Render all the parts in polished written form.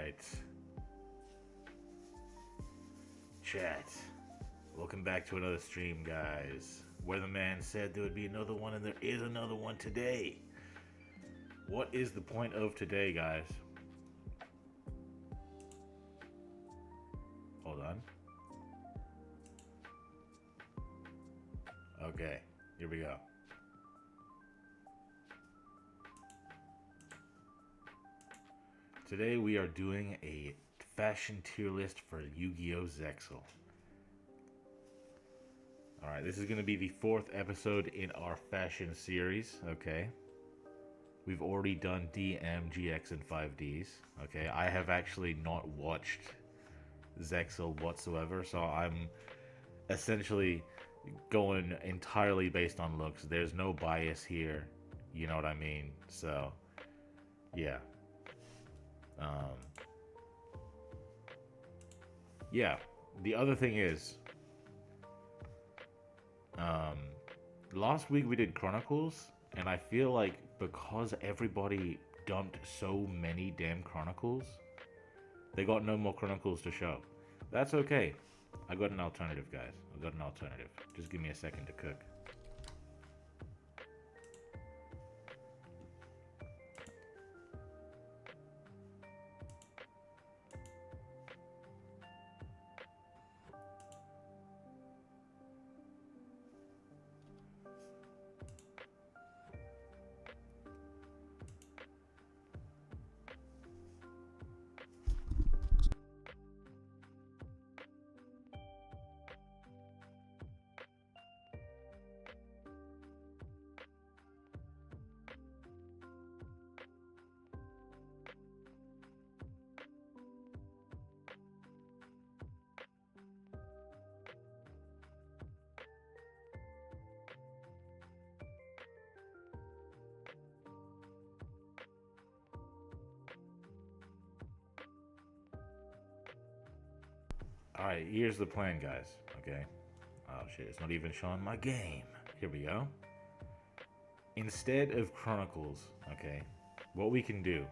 Alright. Chat. Welcome back to another stream, guys. Where the man said there would be another one, and there is another one today. What is the point of today, guys? Hold on. Okay, here we go. Today we are doing a fashion tier list for Yu-Gi-Oh! Zexal. Alright, this is going to be the 4th episode in our fashion series, okay? We've already done DM, GX, and 5Ds, okay? I have actually not watched Zexal whatsoever, so I'm essentially going entirely based on looks. There's no bias here, you know what I mean? So, yeah. Yeah, the other thing is, last week we did Chronicles, and I feel like because everybody dumped so many damn Chronicles, they got no more Chronicles to show. That's okay. I got an alternative, guys. I got an alternative. Just give me a second to cook. Alright, here's the plan, guys. Okay. Oh shit, it's not even showing my game. Here we go. Instead of Chronicles, okay, what we can do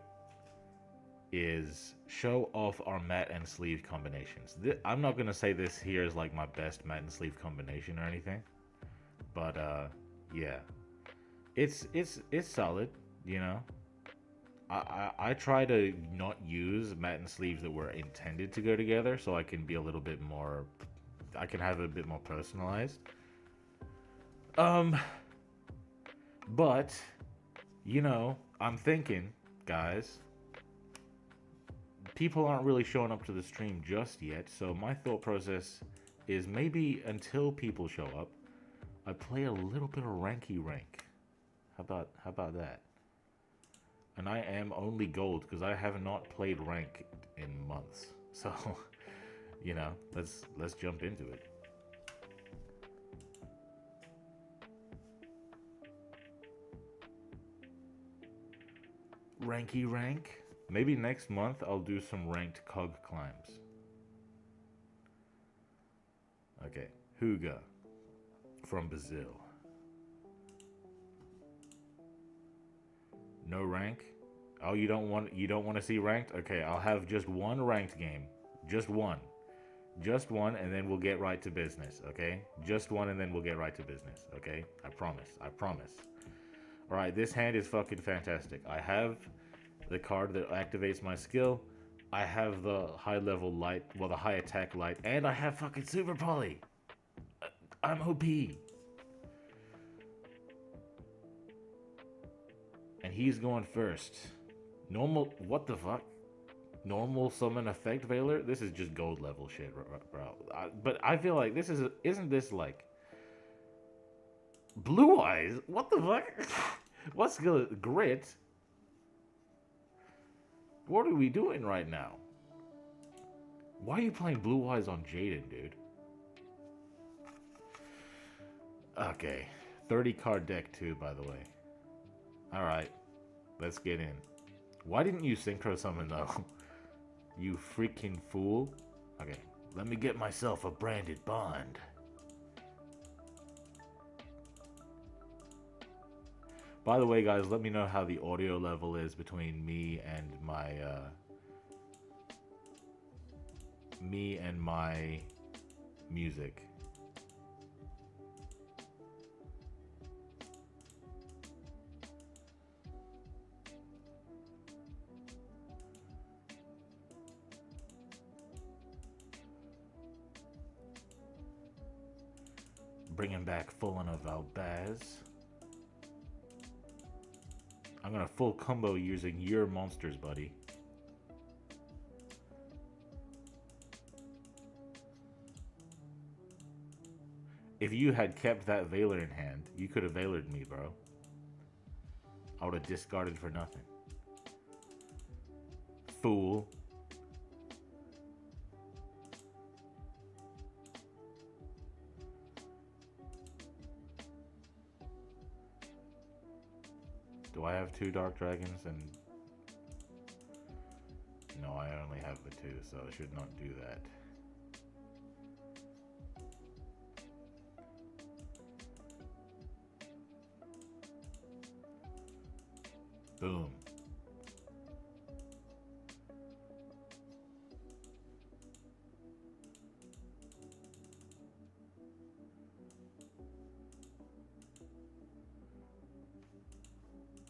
is show off our mat and sleeve combinations. I'm not gonna say this here is like my best mat and sleeve combination or anything, but yeah, it's solid, you know. I try to not use mat and sleeves that were intended to go together, so I can be a little bit more, I can have it a bit more personalized. But, you know, I'm thinking, guys, people aren't really showing up to the stream just yet, so my thought process is maybe until people show up, I play a little bit of ranky rank. How about that? And I am only gold because I have not played rank in months. So, you know, let's jump into it. Ranky rank. Maybe next month I'll do some ranked cog climbs. Okay, Huga from Brazil. No rank? Oh, you don't want to see ranked? Okay, I'll have just one ranked game. Just one. Just one, and then we'll get right to business, okay? Just one, and then we'll get right to business, okay? I promise. I promise. Alright, this hand is fucking fantastic. I have the card that activates my skill. I have the high level light, well, the high attack light, and I have fucking super poly. I'm OP. And he's going first. Normal, what the fuck? Normal summon effect Veiler? This is just gold level shit, bro. But I feel like this isn't this like Blue Eyes? What the fuck? What's good? Grit? What are we doing right now? Why are you playing Blue Eyes on Jaden, dude? Okay. 30 card deck too, by the way. Alright. Let's get in. Why didn't you synchro summon though? You freaking fool. Okay. Let me get myself a branded bond. By the way, guys, let me know how the audio level is between me and my me and my music. Bringing back Fallen of Albaz. I'm gonna full combo using your monsters, buddy. If you had kept that Veiler in hand, you could have Veilered me, bro. I would have discarded for nothing. Fool. Do I have 2 Dark Dragons? And no, I only have the 2, so I should not do that. Boom.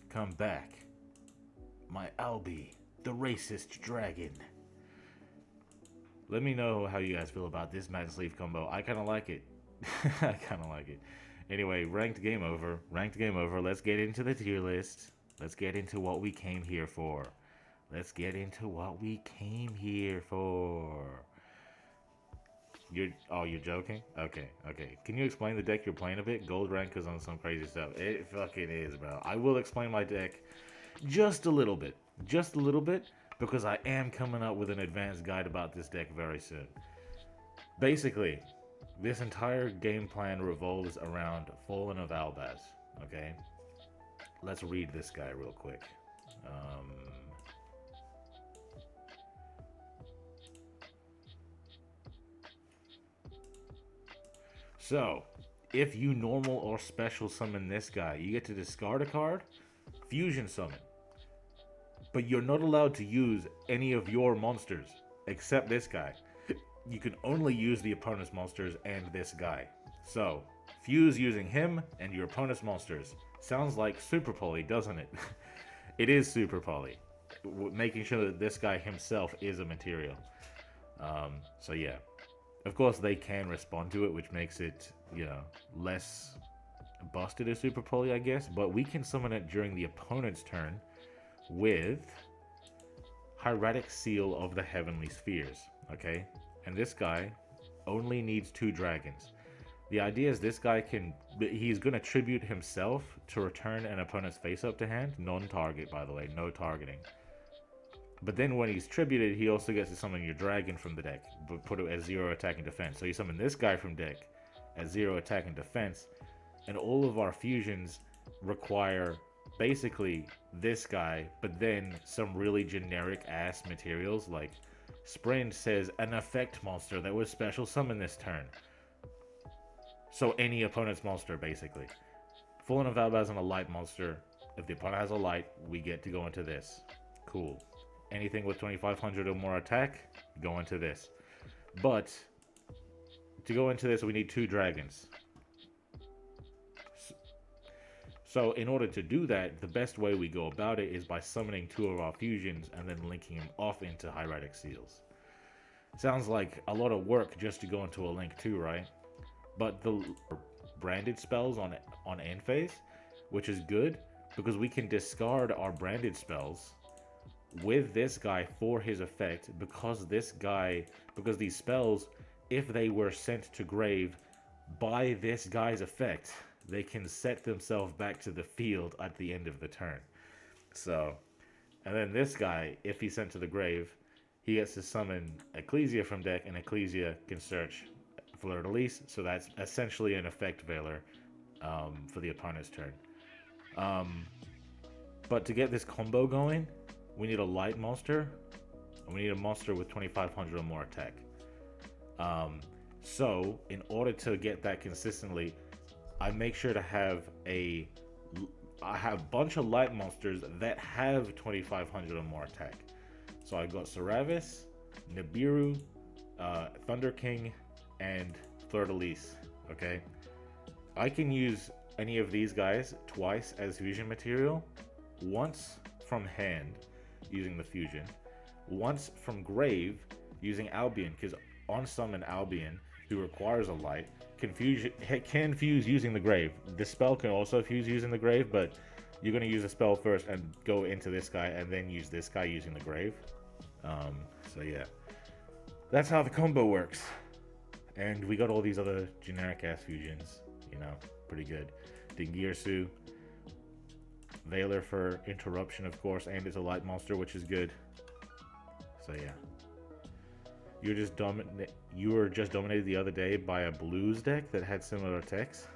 Come back, my Albie, the racist dragon. Let me know how you guys feel about this Mad Sleeve combo. I kind of like it. I kind of like it. Anyway, ranked game over. Ranked game over. Let's get into the tier list. Let's get into what we came here for. Let's get into what we came here for. You're joking? Okay. Can you explain the deck you're playing a bit? Gold rank is on some crazy stuff. It fucking is, bro. I will explain my deck just a little bit. Just a little bit, because I am coming up with an advanced guide about this deck very soon. Basically, this entire game plan revolves around Fallen of Albaz, okay? Let's read this guy real quick. So, if you normal or special summon this guy, you get to discard a card, fusion summon. But you're not allowed to use any of your monsters, except this guy. You can only use the opponent's monsters and this guy. So, fuse using him and your opponent's monsters. Sounds like Super Poly, doesn't it? It is Super Poly. Making sure that this guy himself is a material. So yeah. Of course, they can respond to it, which makes it, you know, less busted as Super Poly, I guess. But we can summon it during the opponent's turn with Hieratic Seal of the Heavenly Spheres, okay? And this guy only needs 2 dragons. The idea is this guy he's going to tribute himself to return an opponent's face-up to hand. Non-target, by the way, no targeting. But then when he's tributed, he also gets to summon your dragon from the deck, but put it as 0 attack and defense. So you summon this guy from deck at 0 attack and defense, and all of our fusions require basically this guy, but then some really generic ass materials like Sprint says an effect monster that was special summoned this turn. So any opponent's monster, basically. Fallen of Albaz on a light monster. If the opponent has a light, we get to go into this. Cool. Anything with 2500 or more attack, go into this. But to go into this, we need 2 dragons. So in order to do that, the best way we go about it is by summoning 2 of our fusions and then linking them off into Hieratic Seals. Sounds like a lot of work just to go into a link too, right? But the branded spells on end phase, which is good because we can discard our branded spells with this guy for his effect, because these spells, if they were sent to grave by this guy's effect, they can set themselves back to the field at the end of the turn. So, and then this guy, if he's sent to the grave, he gets to summon Ecclesia from deck, and Ecclesia can search Fleur de Lis, so that's essentially an effect veiler for the opponent's turn. But to get this combo going, we need a light monster, and we need a monster with 2500 or more attack. So, in order to get that consistently, I make sure to have I have a bunch of light monsters that have 2500 or more attack. So I've got Saravis, Nibiru, Thunder King and Fleur-de-Lis. Okay, I can use any of these guys twice as fusion material, once from hand using the fusion, once from grave using Albion, because on summon Albion, who requires a light, can fuse using the grave. The spell can also fuse using the grave, but you're going to use a spell first and go into this guy and then use this guy using the grave. So yeah, that's how the combo works. And we got all these other generic ass fusions, you know, pretty good. Dingirsu, Veiler for interruption, of course, and it's a light monster, which is good. So yeah, you were just dominated the other day by a blues deck that had similar attacks.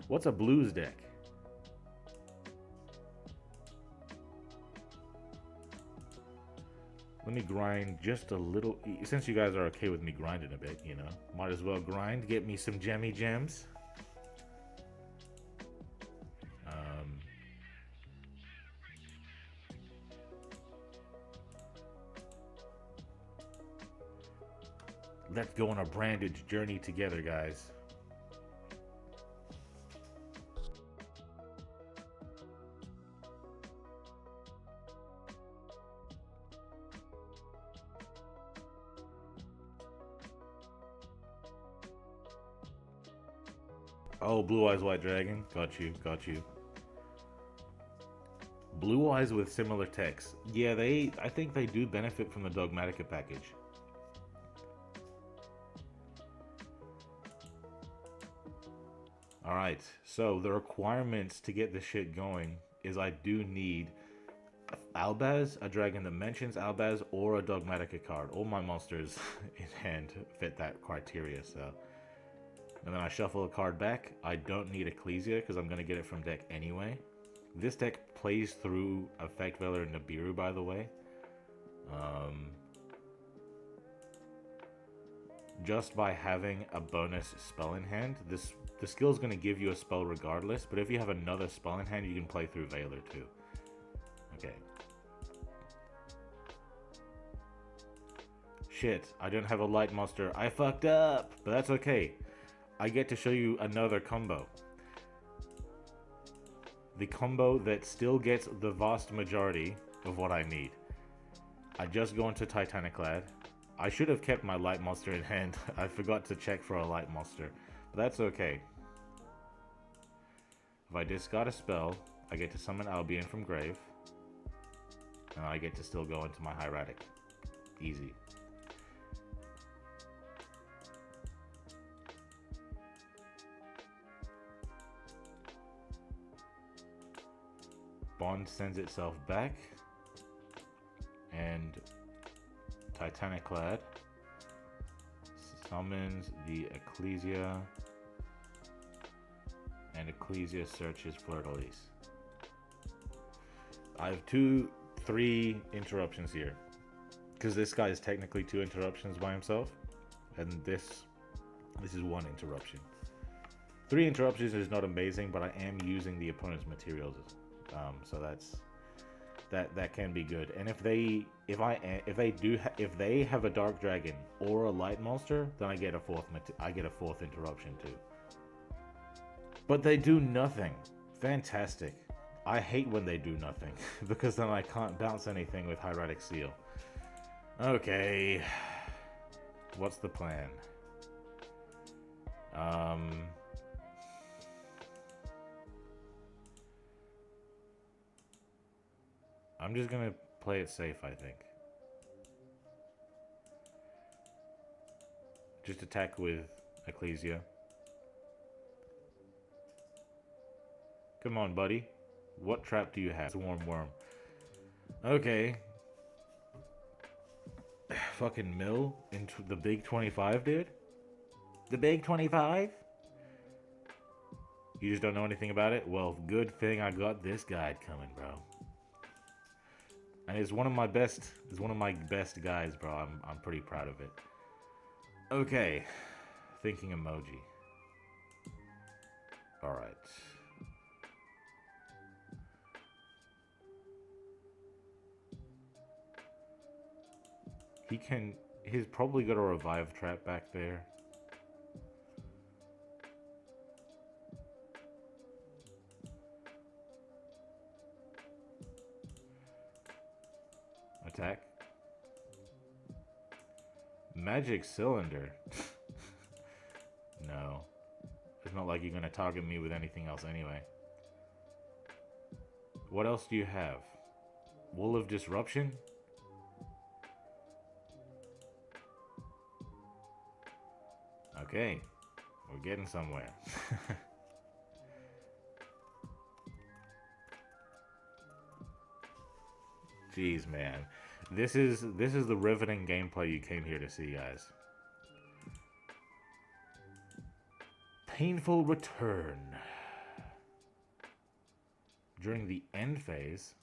What's a blues deck? Let me grind just a little. Since you guys are okay with me grinding a bit, you know, might as well grind, get me some gemmy gems. Let's go on a branded journey together, guys. Oh, Blue Eyes White Dragon. Got you, got you. Blue Eyes with similar text. Yeah, I think they do benefit from the Dogmatica package. Alright, so the requirements to get this shit going is I do need Albaz, a dragon that mentions Albaz, or a Dogmatica card. All my monsters in hand fit that criteria, so... And then I shuffle a card back. I don't need Ecclesia because I'm going to get it from deck anyway. This deck plays through Effect Veiler and Nibiru, by the way. Just by having a bonus spell in hand, the skill is going to give you a spell regardless, but if you have another spell in hand, you can play through Veiler too. Okay. Shit, I don't have a light monster. I fucked up, but that's okay. I get to show you another combo. The combo that still gets the vast majority of what I need. I just go into Titaniclad. I should have kept my light monster in hand. I forgot to check for a light monster. But that's okay. If I discard a spell, I get to summon Albion from grave. And I get to still go into my Hieratic. Easy. Bond sends itself back, and Titaniclad summons the Ecclesia, and Ecclesia searches Fleur-de-Lis. I have 3 interruptions here, because this guy is technically 2 interruptions by himself, and this is 1 interruption. 3 interruptions is not amazing, but I am using the opponent's materials. So that can be good. And if they have a dark dragon or a light monster, then I get a fourth interruption too. But they do nothing. Fantastic. I hate when they do nothing because then I can't bounce anything with Hieratic Seal. Okay, what's the plan? I'm just gonna play it safe, I think. Just attack with Ecclesia. Come on, buddy. What trap do you have? Swarm Worm. Okay. Fucking mill into the big 25, dude? The big 25? You just don't know anything about it? Well, good thing I got this guide coming, bro. And it's one of my best guys, bro. I'm pretty proud of it. Okay. Thinking emoji. Alright. He's probably got a revive trap back there. Attack. Magic cylinder. No. It's not like you're gonna target me with anything else anyway. What else do you have? Wool of Disruption? Okay. We're getting somewhere. Jeez, man. This is the riveting gameplay you came here to see, guys. Painful return. During the end phase.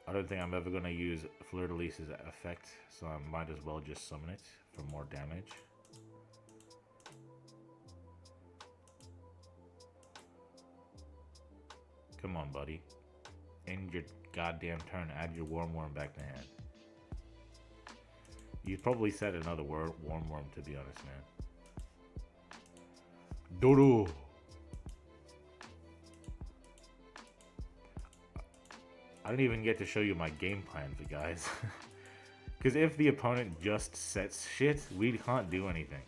I don't think I'm ever going to use Fleur-de-Lis's effect, so I might as well just summon it for more damage. Come on, buddy. End your goddamn turn. Add your Worm back to hand. You'd probably set another Worm, to be honest, man. Dodo! I didn't even get to show you my game plan, for guys. Because if the opponent just sets shit, we can't do anything.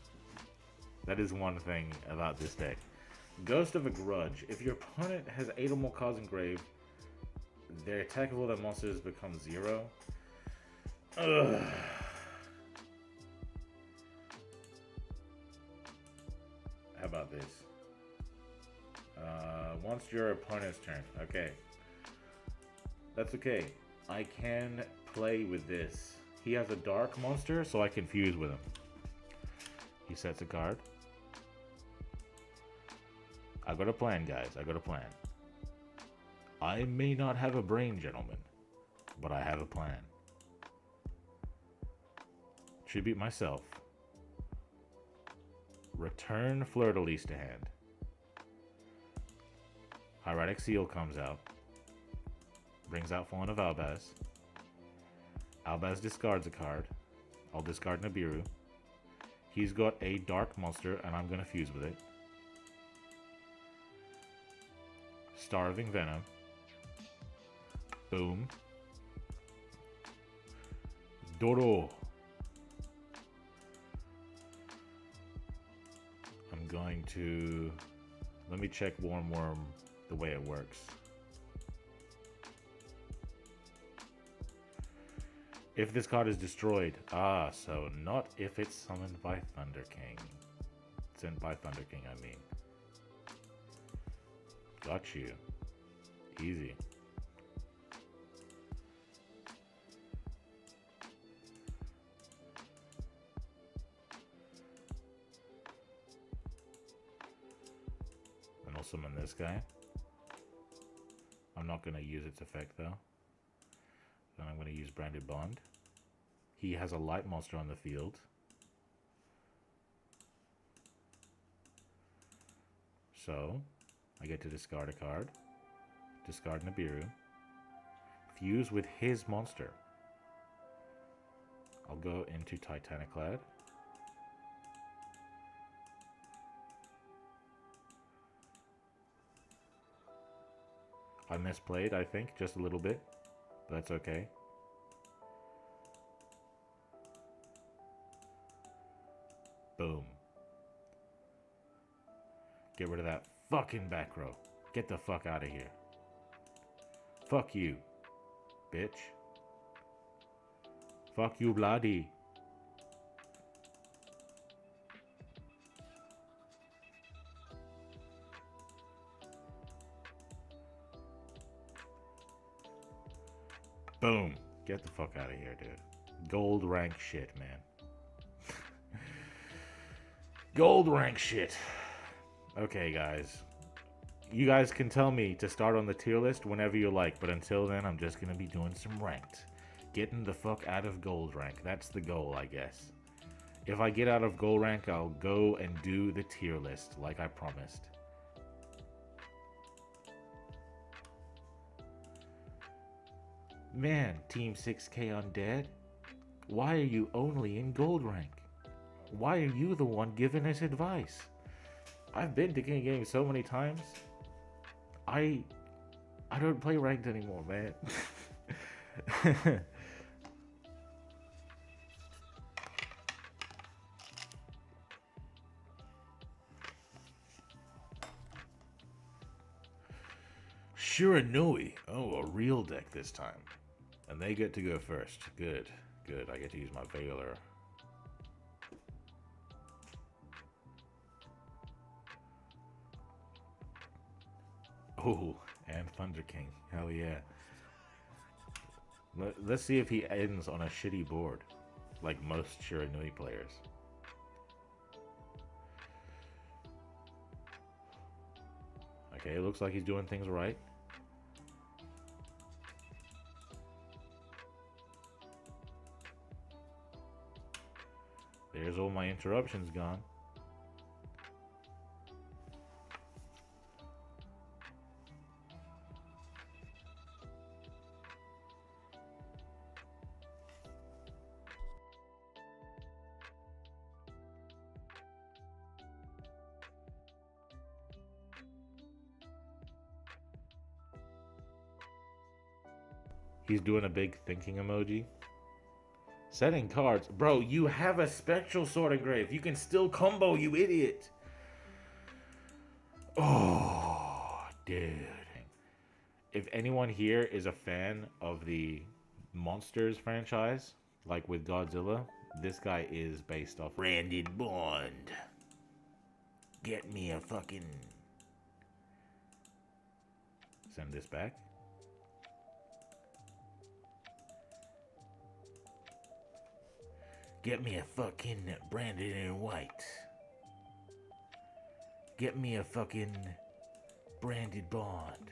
That is one thing about this deck. Ghost of a Grudge. If your opponent has 8 or more cards engraved, their attack of all their monsters becomes 0. Ugh. How about this? Once your opponent's turn. Okay. That's okay. I can play with this. He has a dark monster, so I can fuse with him. He sets a card. I got a plan, guys. I got a plan. I may not have a brain, gentlemen, but I have a plan. Tribute myself. Return Fleur-de-Lis to hand. Hieratic Seal comes out. Brings out Fallen of Albaz. Albaz discards a card. I'll discard Nibiru. He's got a dark monster, and I'm going to fuse with it. Starving Venom. Boom. Doro. I'm going to... Let me check Worm the way it works. If this card is destroyed. Ah, so not if it's summoned by Thunder King. Sent by Thunder King, I mean. Got you. Easy. And I'll summon this guy. I'm not going to use its effect though. Then I'm going to use Branded Bond. He has a light monster on the field. So, I get to discard a card. Discard Nibiru. Fuse with his monster. I'll go into Titaniclad. I misplayed, I think, just a little bit. But that's okay. Boom. Get rid of that fucking back row. Get the fuck out of here. Fuck you, bitch. Fuck you, bloody. Boom. Get the fuck out of here, dude. Gold rank shit, man. Gold rank shit. Okay, guys. You guys can tell me to start on the tier list whenever you like, but until then, I'm just gonna be doing some ranked. Getting the fuck out of gold rank. That's the goal, I guess. If I get out of gold rank, I'll go and do the tier list, like I promised. Man, Team 6K Undead, why are you only in gold rank? Why are you the one giving us advice? I've been to King Games so many times. I don't play ranked anymore, man. Shiranui. Oh, a real deck this time. And they get to go first. Good, good. I get to use my Veiler. Oh, and Thunder King. Hell yeah. Let's see if he ends on a shitty board, like most Shiranui players. Okay, it looks like he's doing things right. There's all my interruptions gone. He's doing a big thinking emoji. Setting cards. Bro, you have a Spectral Sword Engrave. You can still combo, you idiot. Oh, dude. If anyone here is a fan of the Monsters franchise, like with Godzilla, this guy is based off Branded Bond. Get me a fucking... Send this back. Get me a fucking Branded in white. Get me a fucking Branded Bond.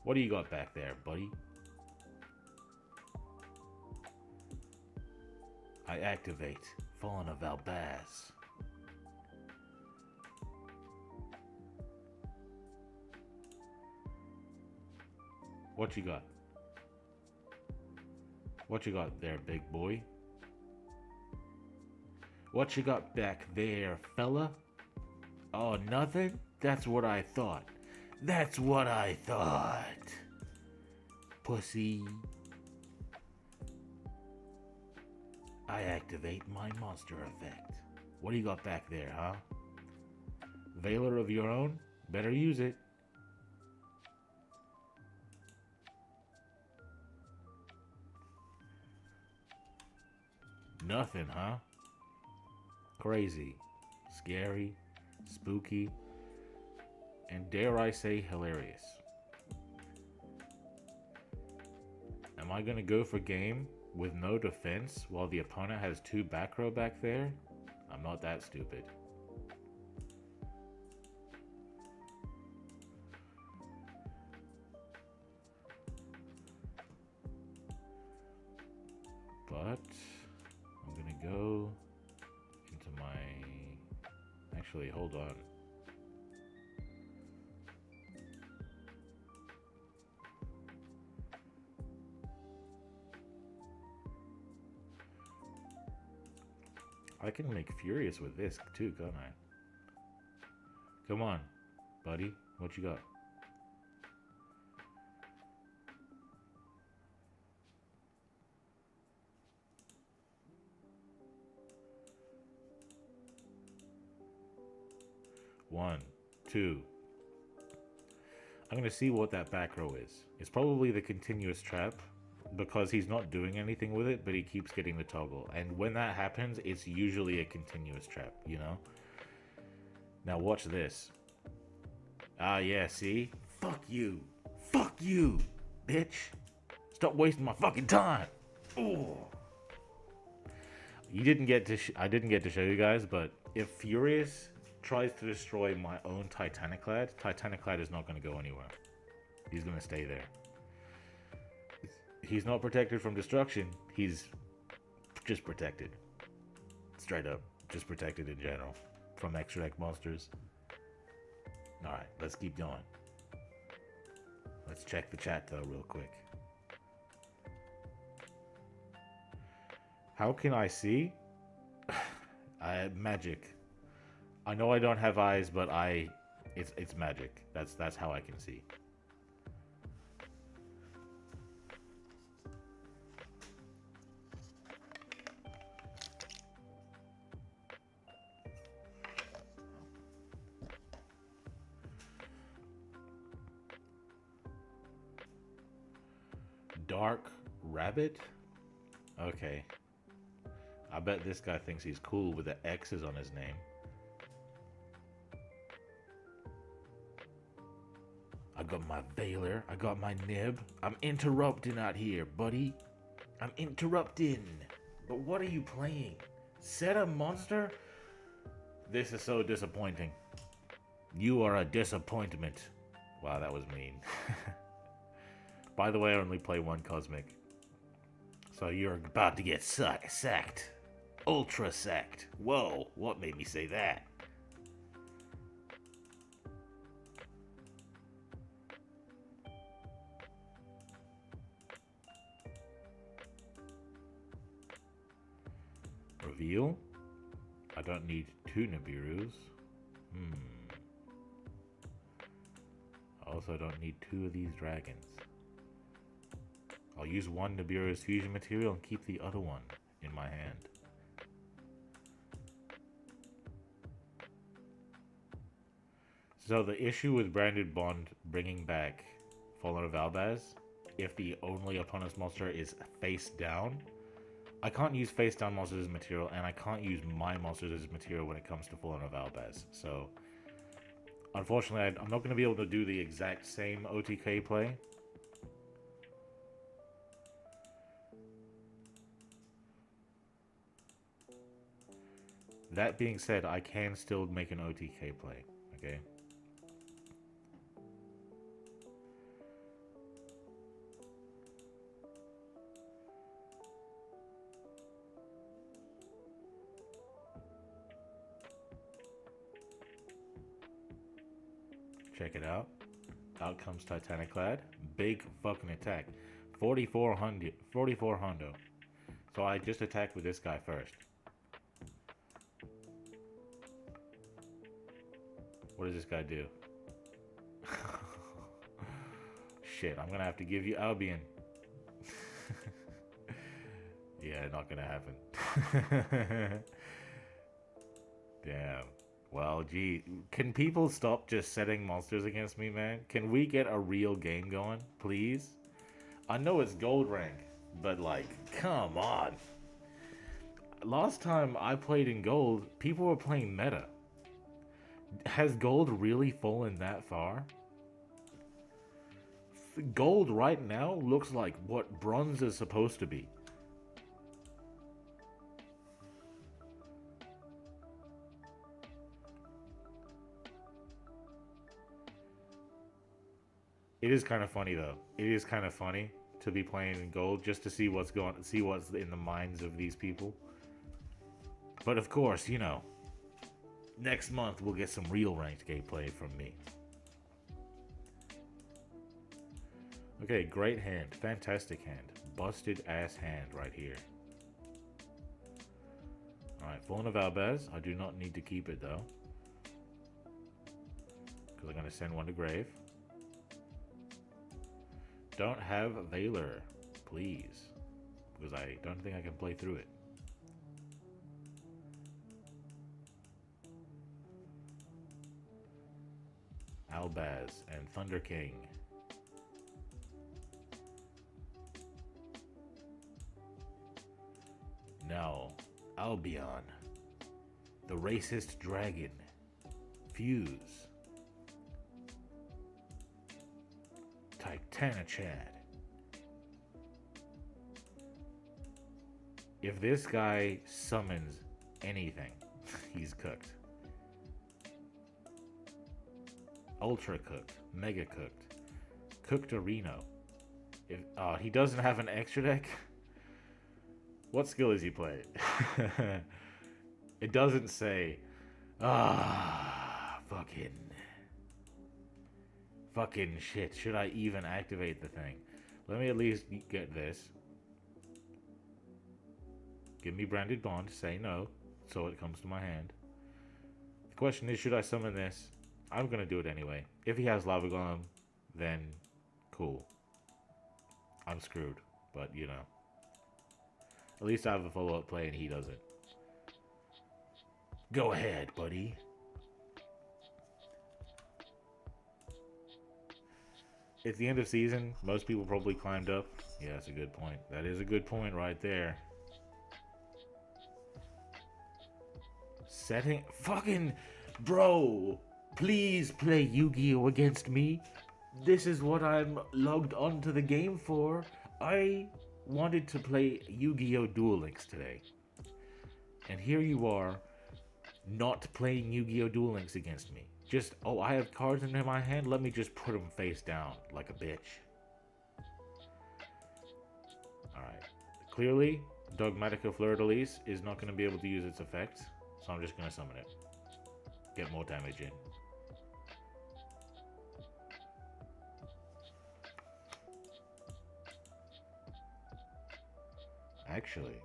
What do you got back there, buddy? I activate Fawn of Albaz. What you got? What you got there, big boy? What you got back there, fella? Oh, nothing? That's what I thought. That's what I thought. Pussy. I activate my monster effect. What do you got back there, huh? Veiler of your own? Better use it. Nothing, huh? Crazy, scary, spooky, and dare I say hilarious. Am I gonna go for game with no defense while the opponent has 2 back row back there? I'm not that stupid. But I'm gonna go into my... Actually, hold on. I can make Furious with this too, can't I? Come on, buddy. What you got? One, two. I'm gonna see what that back row is. It's probably the continuous trap, because he's not doing anything with it, but he keeps getting the toggle. And when that happens, it's usually a continuous trap, you know? Now watch this. Ah, yeah, see? Fuck you. Fuck you, bitch. Stop wasting my fucking time. Ooh. You didn't get to... I didn't get to show you guys, but if Furious tries to destroy my own Titaniclad is not going to go anywhere. He's going to stay there. He's not protected from destruction. He's just protected. Straight up. Just protected in general. From extra deck monsters. Alright, let's keep going. Let's check the chat though real quick. How can I see? Magic. I know I don't have eyes, but it's magic. That's how I can see. Dark Rabbit? Okay. I bet this guy thinks he's cool with the X's on his name. I got my Veiler. I got my nib. I'm interrupting out here, buddy. I'm interrupting. But what are you playing? Set a monster? This is so disappointing. You are a disappointment. Wow, that was mean. By the way, I only play one Cosmic. So you're about to get sacked. Ultra sacked. Whoa, what made me say that? Reveal? I don't need 2 Nibiru's. I also don't need 2 of these dragons. I'll use 1 Nibiru's fusion material and keep the other one in my hand. So the issue with Branded Bond bringing back Fallen of Albaz, if the only opponent's monster is face down, I can't use face down monsters as material, and I can't use my monsters as material when it comes to Fallen of Albaz. So unfortunately, I'm not going to be able to do the exact same OTK play. That being said, I can still make an OTK play, okay? Check it out. Out comes Titaniclad. Big fucking attack. 4400. So I just attacked with this guy first. What does this guy do? Shit, I'm gonna have to give you Albion. Yeah, not gonna happen. Damn. Well, gee, can people stop just setting monsters against me, man? Can we get a real game going, please? I know it's gold rank, but like, come on. Last time I played in gold, people were playing meta. Has gold really fallen that far? Gold right now looks like what bronze is supposed to be. It is kind of funny though. It is kind of funny to be playing in gold just to see what's in the minds of these people. But of course, you know, next month we'll get some real ranked gameplay from me. Okay, great hand. Fantastic hand. Busted ass hand right here. Alright, Fallen of Albaz. I do not need to keep it though, because I'm going to send one to grave. Don't have Veiler, please, because I don't think I can play through it. Albaz and Thunder King. Now, Albion, the racist dragon. Fuse. Titanichad. If this guy summons anything, he's cooked. Ultra cooked. Mega cooked. Cooked a Reno. If he doesn't have an extra deck. What skill is he playing? It doesn't say. Fucking Fucking shit. Should I even activate the thing? Let me at least get this. Give me Branded Bond. Say no. So it comes to my hand. The question is, should I summon this? I'm going to do it anyway. If he has Lava Golem, then cool. I'm screwed. But, you know. At least I have a follow-up play and he doesn't. Go ahead, buddy. It's the end of season. Most people probably climbed up. Yeah, that's a good point. That is a good point right there. Setting... Fucking... Bro! Please play Yu-Gi-Oh! Against me. This is what I'm logged onto the game for. I wanted to play Yu-Gi-Oh! Duel Links today. And here you are, not playing Yu-Gi-Oh! Duel Links against me. Just, oh, I have cards in my hand, let me just put them face down like a bitch. Alright. Clearly, Dogmatica Fleur-de-Lis is not going to be able to use its effects, so I'm just going to summon it. Get more damage in. Actually,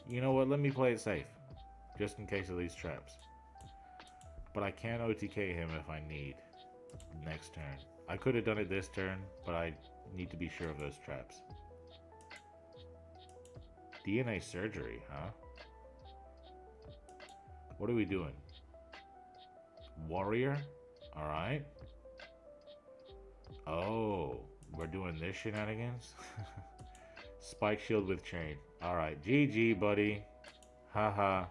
you know what? Let me play it safe, just in case of these traps. But I can OTK him if I need next turn. I could have done it this turn, but I need to be sure of those traps. DNA surgery, huh? What are we doing? Warrior? Alright. Oh, we're doing this shenanigans? Spike shield with chain. Alright, GG, buddy. Haha.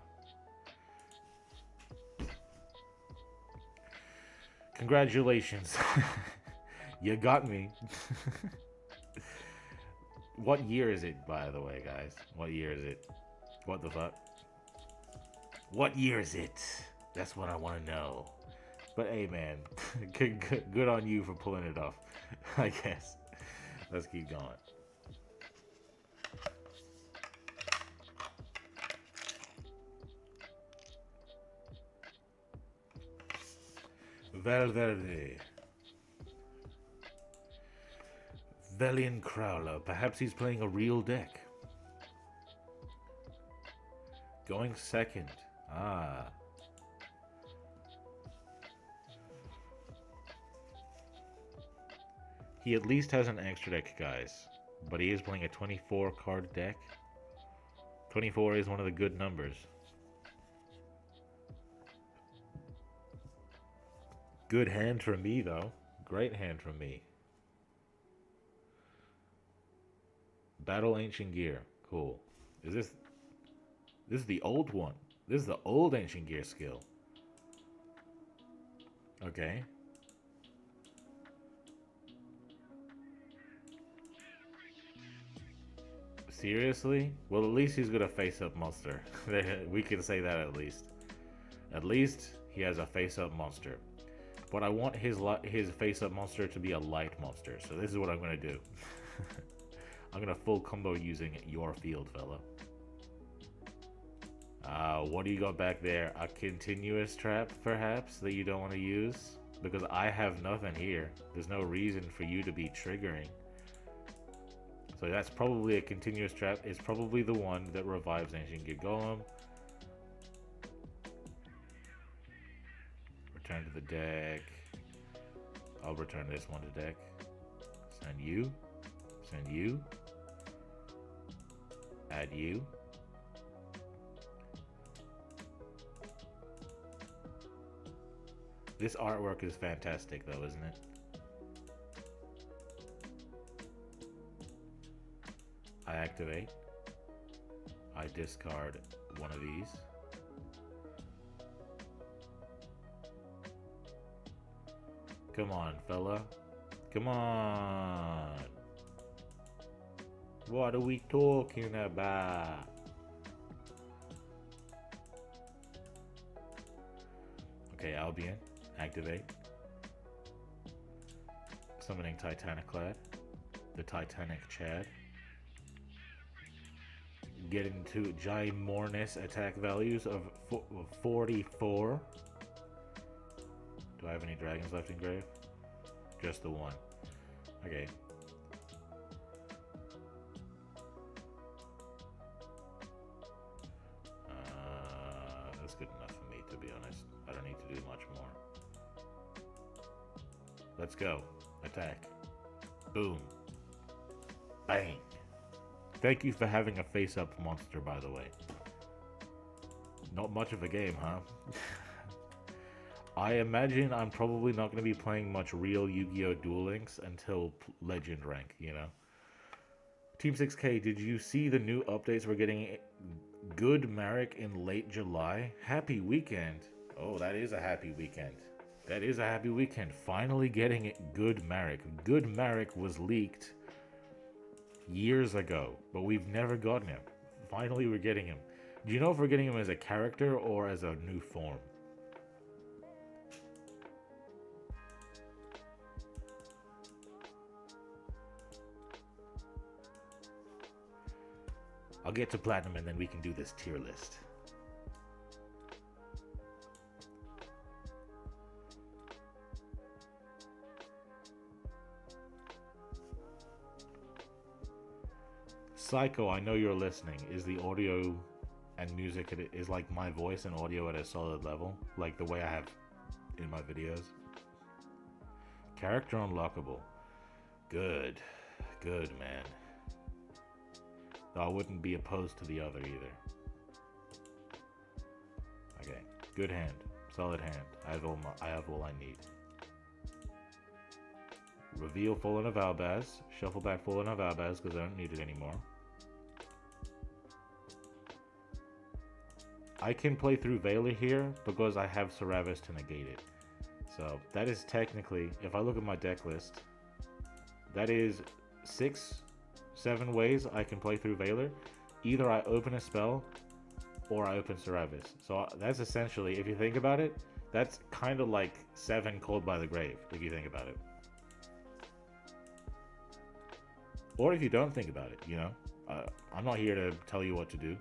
Congratulations. You got me. What year is it, by the way, guys? What year is it? What the fuck? What year is it? That's what I want to know. But hey, man, good on you for pulling it off, I guess. Let's keep going. Valverde. Valiant Crowler. Perhaps he's playing a real deck. Going second. Ah. He at least has an extra deck, guys. But he is playing a 24 card deck. 24 is one of the good numbers. Good hand from me, though. Great hand from me. Battle Ancient Gear. Cool. Is this... This is the old one. This is the old Ancient Gear skill. Okay. Seriously? Well, at least he's gonna face up monster. We can say that at least. At least he has a face up monster. But I want his face up monster to be a light monster. So this is what I'm gonna do. I'm gonna full combo using your field, fella. What do you got back there? A continuous trap, perhaps, that you don't want to use? Because I have nothing here. There's no reason for you to be triggering. So that's probably a continuous trap. It's probably the one that revives Ancient Gear Golem. Return to the deck. I'll return this one to deck. Send you. Send you. Add you. This artwork is fantastic, though, isn't it? I activate. I discard one of these. Come on, fella. Come on. What are we talking about? Okay, Albion. Activate. Summoning Titaniclad. The Titanic Chad. Get into ginormous attack values of 44. Do I have any dragons left in grave? Just the one. Okay. That's good enough for me, to be honest. I don't need to do much more. Let's go. Attack. Boom. Bang. Thank you for having a face-up monster, by the way. Not much of a game, huh? I imagine I'm probably not going to be playing much real Yu-Gi-Oh! Duel Links until Legend rank, you know? Team 6K, did you see the new updates we're getting? Good Marek in late July? Happy weekend. Oh, that is a happy weekend. That is a happy weekend. Finally getting it. Good Marek. Good Marek was leaked years ago, but we've never gotten him. Finally, we're getting him. Do you know if we're getting him as a character or as a new form? I'll get to platinum and then we can do this tier list. Psycho, I know you're listening. Is the audio and music is like my voice and audio at a solid level, like the way I have in my videos? Character unlockable. Good. Good, man. Though I wouldn't be opposed to the other either. Okay. Good hand. Solid hand. I have all I need. Reveal Fallen of Albaz. Shuffle back Fallen of Albaz because I don't need it anymore. I can play through Veiler here because I have Saravis to negate it. So that is technically, if I look at my deck list, that is 6-7 ways I can play through Veiler. Either I open a spell or I open Saravis. So that's essentially, if you think about it, that's kind of like 7 Called by the Grave, if you think about it. Or if you don't think about it, you know. I'm not here to tell you what to do.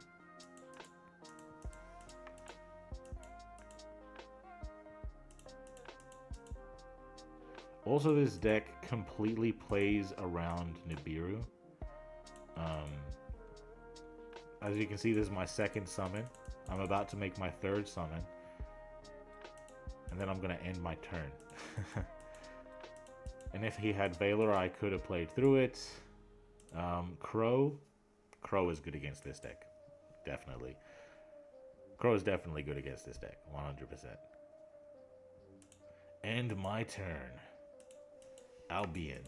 Also, this deck completely plays around Nibiru. As you can see, this is my second summon. I'm about to make my third summon. And then I'm going to end my turn. And if he had Veiler, I could have played through it. Crow is good against this deck. Definitely. Crow is definitely good against this deck. 100%. End my turn. Albion.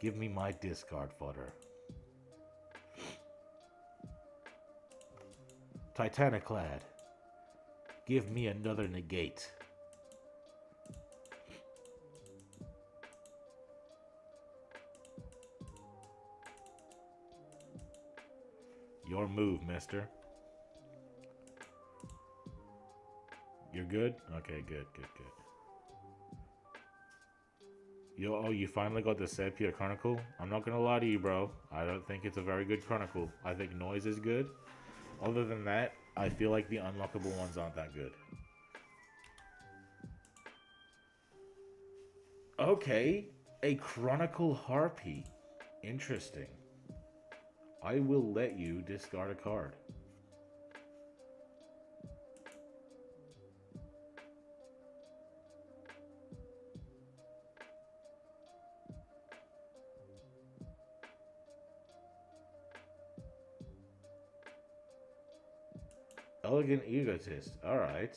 Give me my discard fodder. Titaniclad. Give me another negate. Your move, mister. You're good? Okay, good. You finally got the Sepia Chronicle? I'm not gonna lie to you, bro. I don't think it's a very good Chronicle. I think Noise is good. Other than that, I feel like the unlockable ones aren't that good. Okay, a Chronicle Harpy. Interesting. I will let you discard a card. Elegant Egotist. Alright.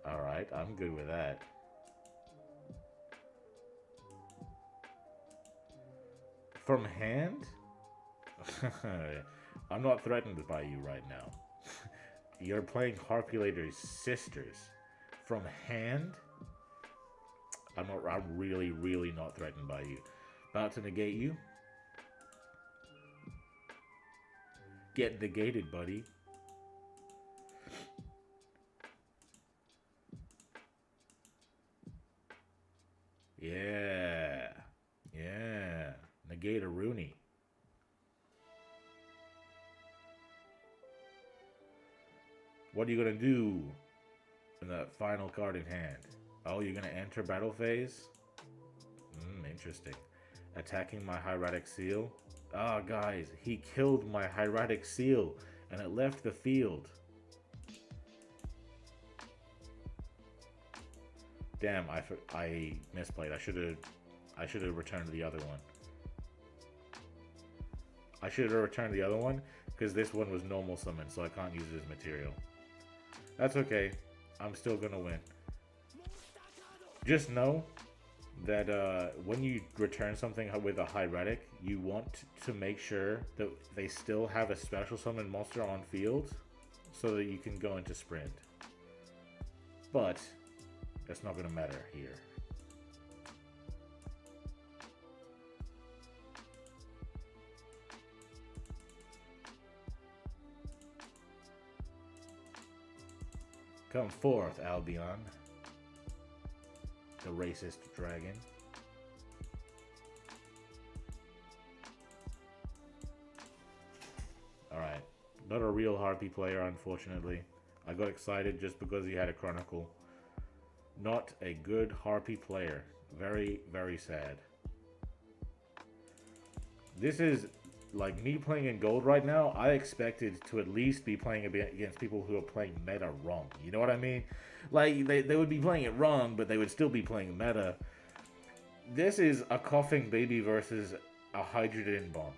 Alright, I'm good with that. From hand? I'm not threatened by you right now. You're playing Harpulator's Sisters. From hand? I'm really not threatened by you. About to negate you. Get negated, buddy. Yeah. Negate a Rooney. What are you gonna do? and the final card in hand. Oh, you're gonna enter battle phase? Interesting. Attacking my hieratic seal. Ah, guys, he killed my hieratic seal and it left the field. Damn, I misplayed. I should have returned the other one. I should have returned the other one because this one was normal summon, so I can't use it as material. That's okay. I'm still gonna win. Just know that when you return something with a hieratic, you want to make sure that they still have a special summon monster on field so that you can go into sprint. But that's not gonna matter here. Come forth, Albion, the racist dragon. Alright, not a real Harpy player, unfortunately. I got excited just because he had a Chronicle. Not a good Harpy player. Very, very sad. This is, like, me playing in gold right now, I expected to at least be playing against people who are playing meta wrong. You know what I mean? Like, they would be playing it wrong, but they would still be playing meta. This is a coughing baby versus a hydrogen bomb.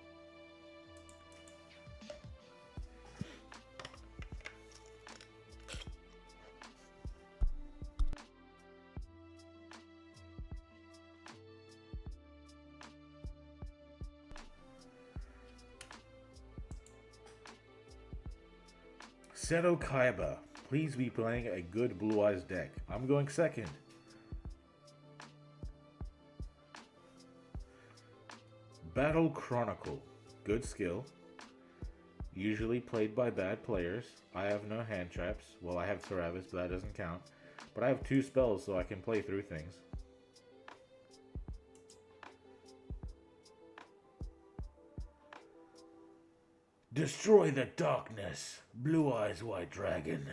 Seto Kaiba, please be playing a good Blue Eyes deck. I'm going second. Battle Chronicle, good skill. Usually played by bad players. I have no hand traps. Well, I have Taravis, but that doesn't count. But I have 2 spells, so I can play through things. Destroy the darkness, Blue Eyes White Dragon.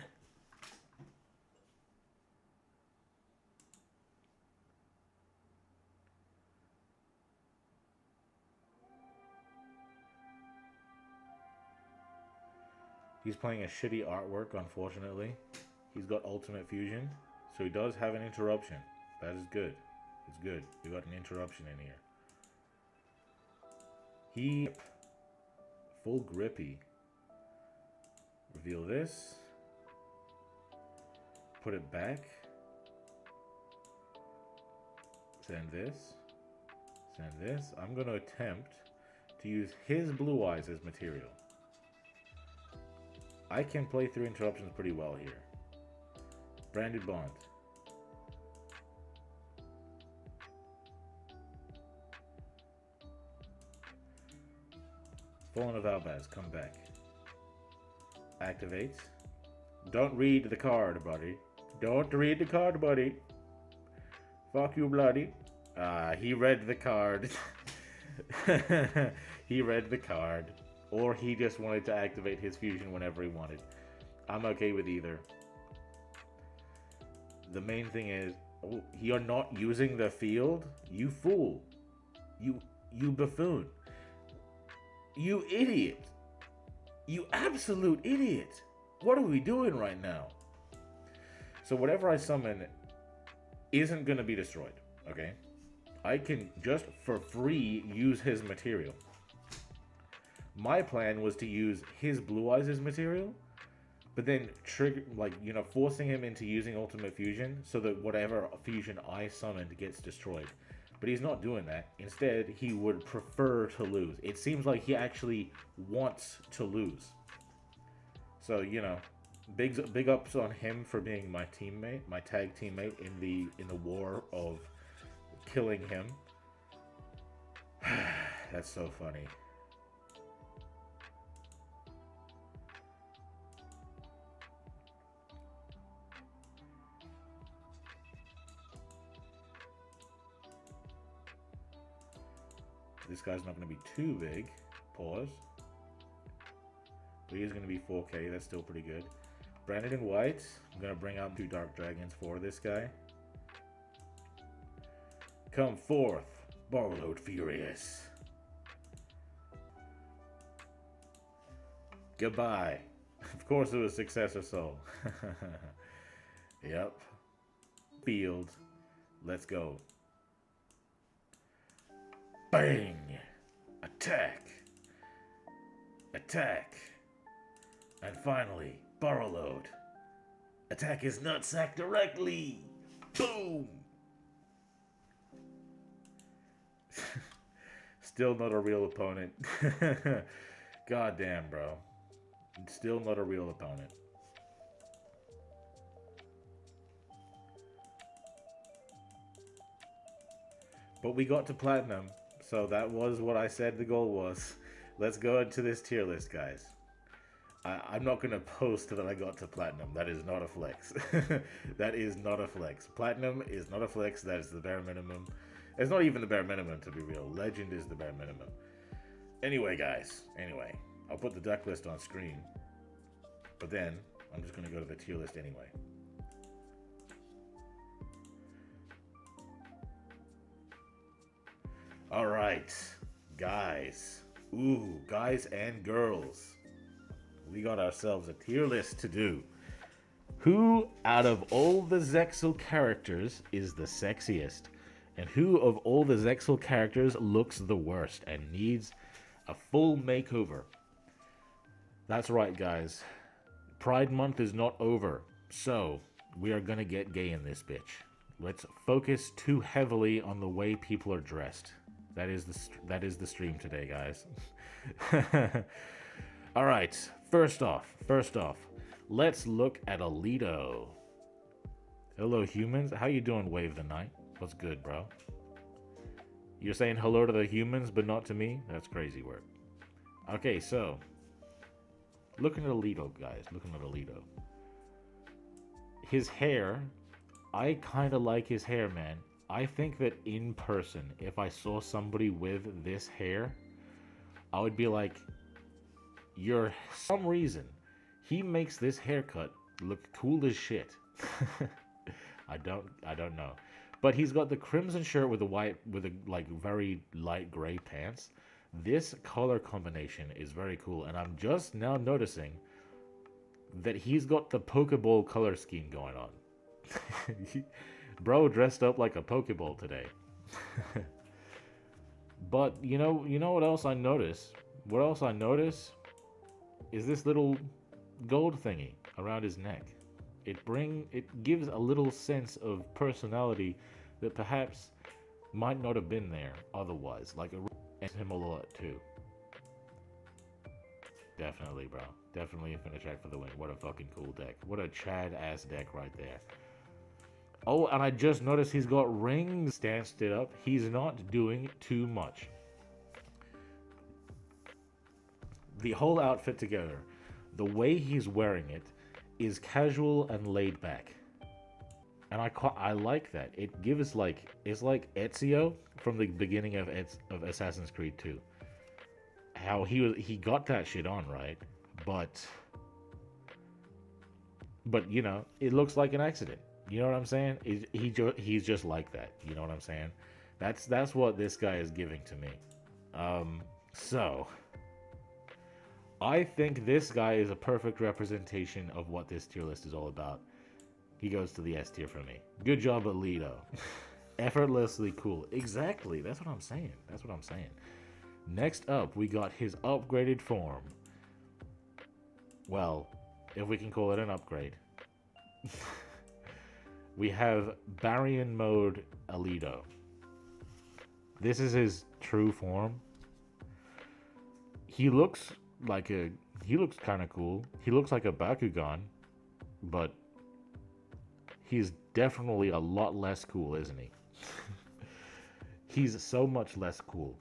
He's playing a shitty artwork, unfortunately. He's got Ultimate Fusion, so he does have an interruption. That is good. It's good. We got an interruption in here. He... Full Grippy. Reveal this. Put it back. Send this. Send this. I'm going to attempt to use his Blue Eyes as material. I can play through interruptions pretty well here. Branded Bond. Fallen of Albaz, come back. Activate. Don't read the card, buddy. Don't read the card, buddy. Fuck you, bloody. He read the card. He read the card. Or he just wanted to activate his fusion whenever he wanted. I'm okay with either. The main thing is, oh, you're not using the field? You fool. You buffoon. You idiot. You absolute idiot. What are we doing right now? So whatever I summon isn't going to be destroyed, okay? I can just for free use his material. My plan was to use his Blue Eyes as material, but then trigger, like, you know, forcing him into using Ultimate Fusion so that whatever fusion I summoned gets destroyed. But he's not doing that. Instead, he would prefer to lose. It seems like he actually wants to lose. So, you know, big ups on him for being my teammate, my tag teammate in the war of killing him. That's so funny. This guy's not going to be too big. Pause. But he is going to be 4K. That's still pretty good. Branded in white. I'm gonna bring out 2 dark dragons for this guy. Come forth, Barload Furious. Goodbye. Of course it was Successor Soul. Yep. Field. Let's go. Bang! Attack! Attack! And finally, Borrow Load. Attack his nutsack directly! Boom! Still not a real opponent. God damn, bro. Still not a real opponent. But we got to platinum, so that was what I said the goal was. Let's go into this tier list, guys. I'm not going to post that I got to platinum. That is not a flex. That is not a flex. Platinum is not a flex. That is the bare minimum. It's not even the bare minimum, to be real. Legend is the bare minimum. Anyway, guys. Anyway, I'll put the deck list on screen. But then, I'm just going to go to the tier list anyway. Alright, guys. Ooh, guys and girls. We got ourselves a tier list to do. Who out of all the Zexal characters is the sexiest? And who of all the Zexal characters looks the worst and needs a full makeover? That's right, guys. Pride Month is not over, so we are gonna get gay in this bitch. Let's focus too heavily on the way people are dressed. That is the stream today, guys. All right. First off, let's look at Alito. Hello, humans. How you doing, Wave the Night? What's good, bro? You're saying hello to the humans, but not to me? That's crazy work. Okay, so looking at Alito, guys. Looking at Alito. His hair, I kind of like his hair, man. I think that in person, if I saw somebody with this hair, I would be like, you're some reason he makes this haircut look cool as shit. I don't know. But he's got the crimson shirt with the like very light gray pants. This color combination is very cool, and I'm just now noticing that he's got the Pokeball color scheme going on. Bro dressed up like a Pokeball today. But you know what else I notice? What else I notice is this little gold thingy around his neck. It gives a little sense of personality that perhaps might not have been there otherwise. Like and him a lot too. Definitely, bro. Definitely Infinite Check for the win. What a fucking cool deck. What a Chad ass deck right there. Oh, and I just noticed he's got rings stanced it up. He's not doing too much. The whole outfit together, the way he's wearing it, is casual and laid back. And I like that. It gives it's like Ezio from the beginning of Assassin's Creed 2. How he got that shit on, right? But you know, it looks like an accident. You know what I'm saying? He's just like that. You know what I'm saying? That's what this guy is giving to me. So I think this guy is a perfect representation of what this tier list is all about. He goes to the S tier for me. Good job, Alito. Effortlessly cool. Exactly. That's what I'm saying. Next up, we got his upgraded form. Well, if we can call it an upgrade. We have Baryon Mode Alito. This is his true form. He looks kind of cool. He looks like a Bakugan, but he's definitely a lot less cool, isn't he? He's so much less cool.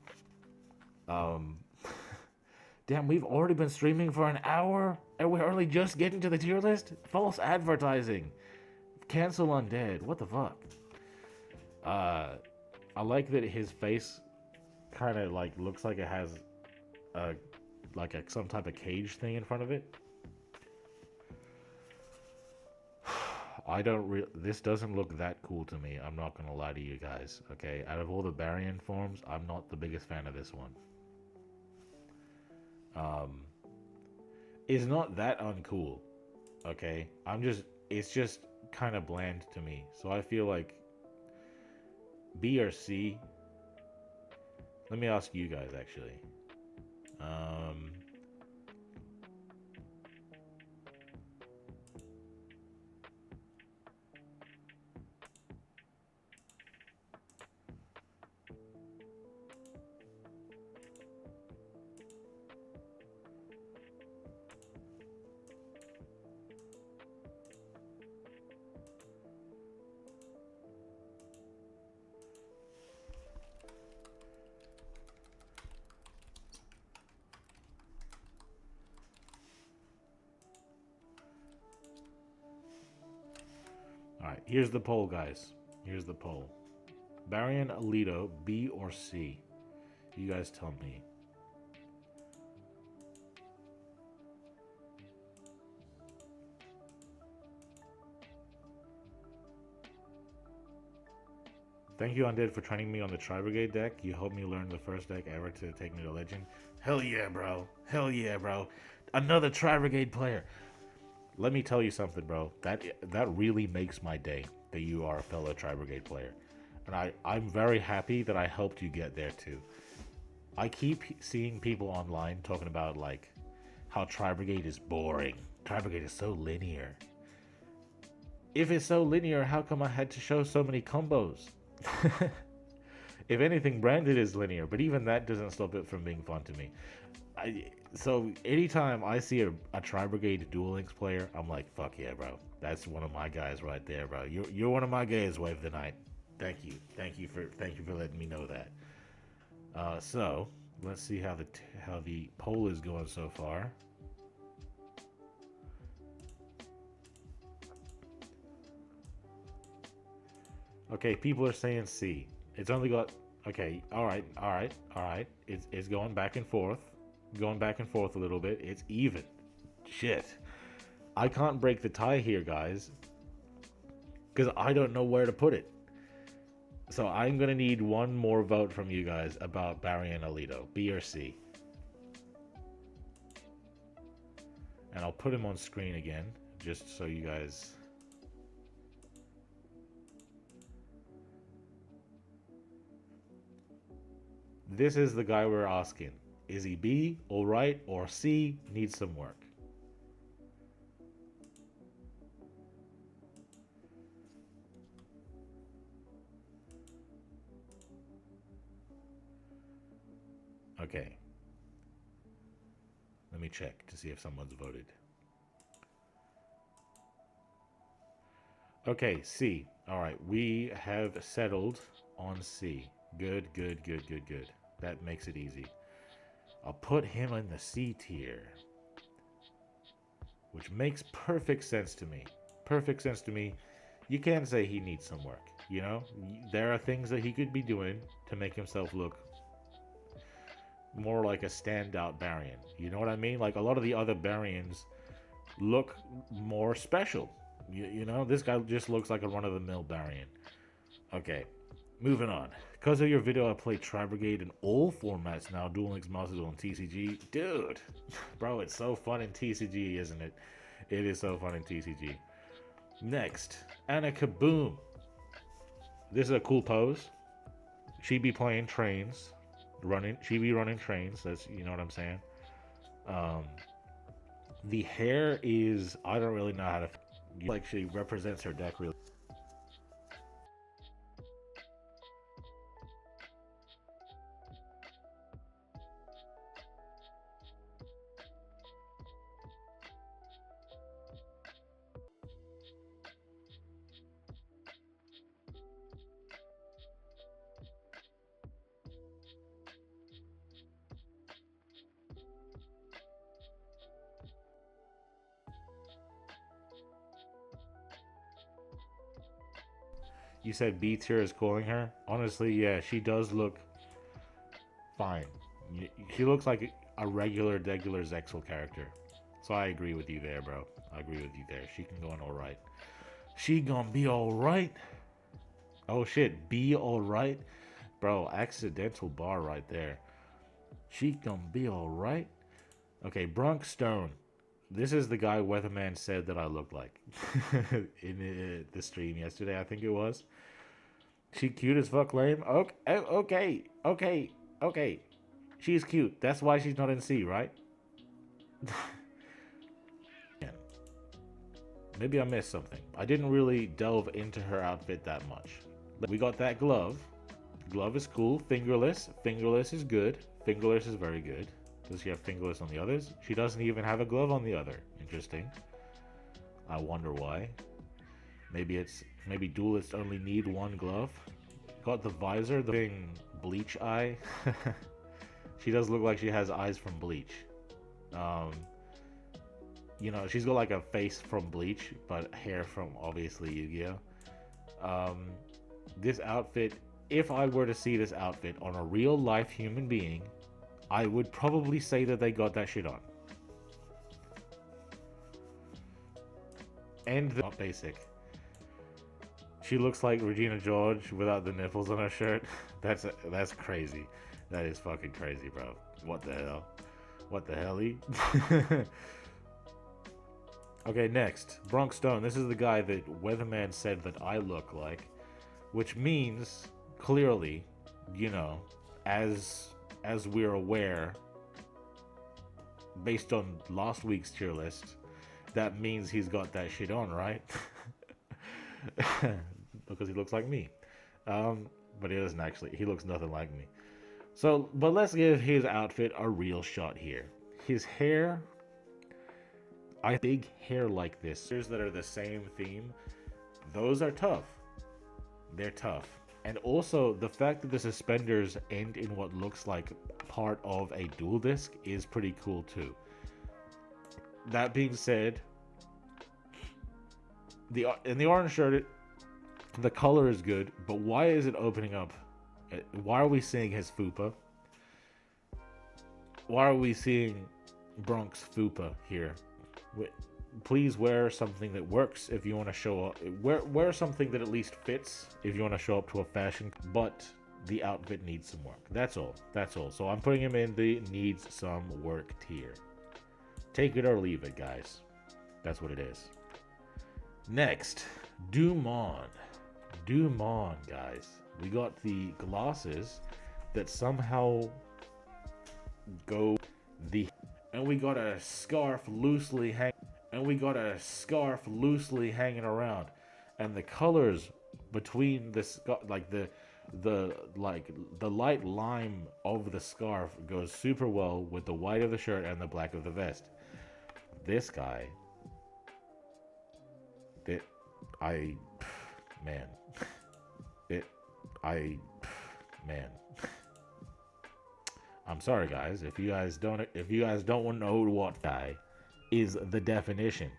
Damn, we've already been streaming for an hour and we're only just getting to the tier list? False advertising. Cancel Undead. What the fuck? I like that his face kind of like looks like it has some type of cage thing in front of it. I don't this doesn't look that cool to me. I'm not gonna lie to you guys. Okay, out of all the Baryon forms, I'm not the biggest fan of this one. Um, it's not that uncool. Okay, it's just kind of bland to me. So I feel like B or C. Let me ask you guys actually. Um, all right, here's the poll, guys. Here's the poll. Baryon Alito, B or C? You guys tell me. Thank you, Undead, for training me on the Tri Brigade deck. You helped me learn the first deck ever to take me to Legend. Hell yeah, bro. Hell yeah, bro. Another Tri Brigade player. Let me tell you something, bro. That really makes my day that you are a fellow Tri Brigade player. And I'm very happy that I helped you get there too. I keep seeing people online talking about like how Tri Brigade is boring. Tri Brigade is so linear. If it's so linear, how come I had to show so many combos? If anything, Branded is linear, but even that doesn't stop it from being fun to me. So anytime I see a Tri Brigade Duel Links player, I'm like, fuck yeah, bro. That's one of my guys right there, bro. You're one of my guys, Wave the Night. Thank you for letting me know that. So let's see how the poll is going so far. Okay, people are saying C. It's only got okay. All right. It's going back and forth, a little bit. It's even. Shit, I can't break the tie here, guys, because I don't know where to put it. So I'm gonna need one more vote from you guys about Baryon Alito, B or C. And I'll put him on screen again, just so you guys. This is the guy we're asking. Is he B, alright, or C, needs some work? Okay. Let me check to see if someone's voted. Okay, C. Alright, we have settled on C. Good. That makes it easy. I'll put him in the C tier, which makes perfect sense to me. Perfect sense to me. You can't say he needs some work, you know? There are things that he could be doing to make himself look more like a standout Baryon. You know what I mean? Like a lot of the other Baryons look more special. You know, this guy just looks like a run-of-the-mill Baryon. Okay, moving on. Because of your video, I play Tri Brigade in all formats now. Duel Links, Master Duel, and TCG. Dude, bro, it's so fun in TCG, isn't it? It is so fun in TCG. Next, Anna Kaboom. This is a cool pose. She be playing trains. She be running trains. That's, you know what I'm saying? The hair is, I don't really know how to, like, she represents her deck really. You said B tier is calling her? Honestly, yeah, she does look fine. She looks like a regular Zexal character. So I agree with you there, bro. I agree with you there. She can go in alright. She gonna be alright. Oh shit, be alright? Bro, accidental bar right there. She gonna be alright? Okay, Bronx Stone. This is the guy Weatherman said that I looked like in the stream yesterday, I think it was. She cute as fuck, lame. Okay. She's cute. That's why she's not in C, right? Maybe I missed something. I didn't really delve into her outfit that much. We got that glove. Glove is cool. Fingerless. Fingerless is good. Fingerless is very good. Does she have fingerless on the others? She doesn't even have a glove on the other. Interesting. I wonder why. Maybe duelists only need one glove. Got the visor, the thing bleach eye. She does look like she has eyes from Bleach. You know, she's got like a face from Bleach, but hair from obviously Yu-Gi-Oh. This outfit, if I were to see this outfit on a real life human being, I would probably say that they got that shit on. And the not basic. She looks like Regina George without the nipples on her shirt. That's crazy. That is fucking crazy, bro. What the hell? What the hell-y? Okay, next. Bronx Stone. This is the guy that Weatherman said that I look like. Which means, clearly, you know, as we're aware, based on last week's tier list, that means he's got that shit on, right? Because he looks like me. But he doesn't actually. He looks nothing like me. So, but let's give his outfit a real shot here. His hair, big hair like this, that are the same theme, those are tough. They're tough. And also, the fact that the suspenders end in what looks like part of a dual disc is pretty cool too. That being said, in the orange shirt, the color is good, but why is it opening up? Why are we seeing his fupa? Why are we seeing Bronx fupa here? Please wear something that works if you want to show up. Wear something that at least fits if you want to show up to a fashion. But the outfit needs some work. That's all. That's all. So I'm putting him in the needs some work tier. Take it or leave it, guys. That's what it is. Next, Dumont. Dumont, guys. We got the glasses that somehow go the, and we got a scarf loosely hanging around, and the colors between the the light lime of the scarf goes super well with the white of the shirt and the black of the vest. This guy, I'm sorry, guys. If you guys don't want to know what guy is the definition.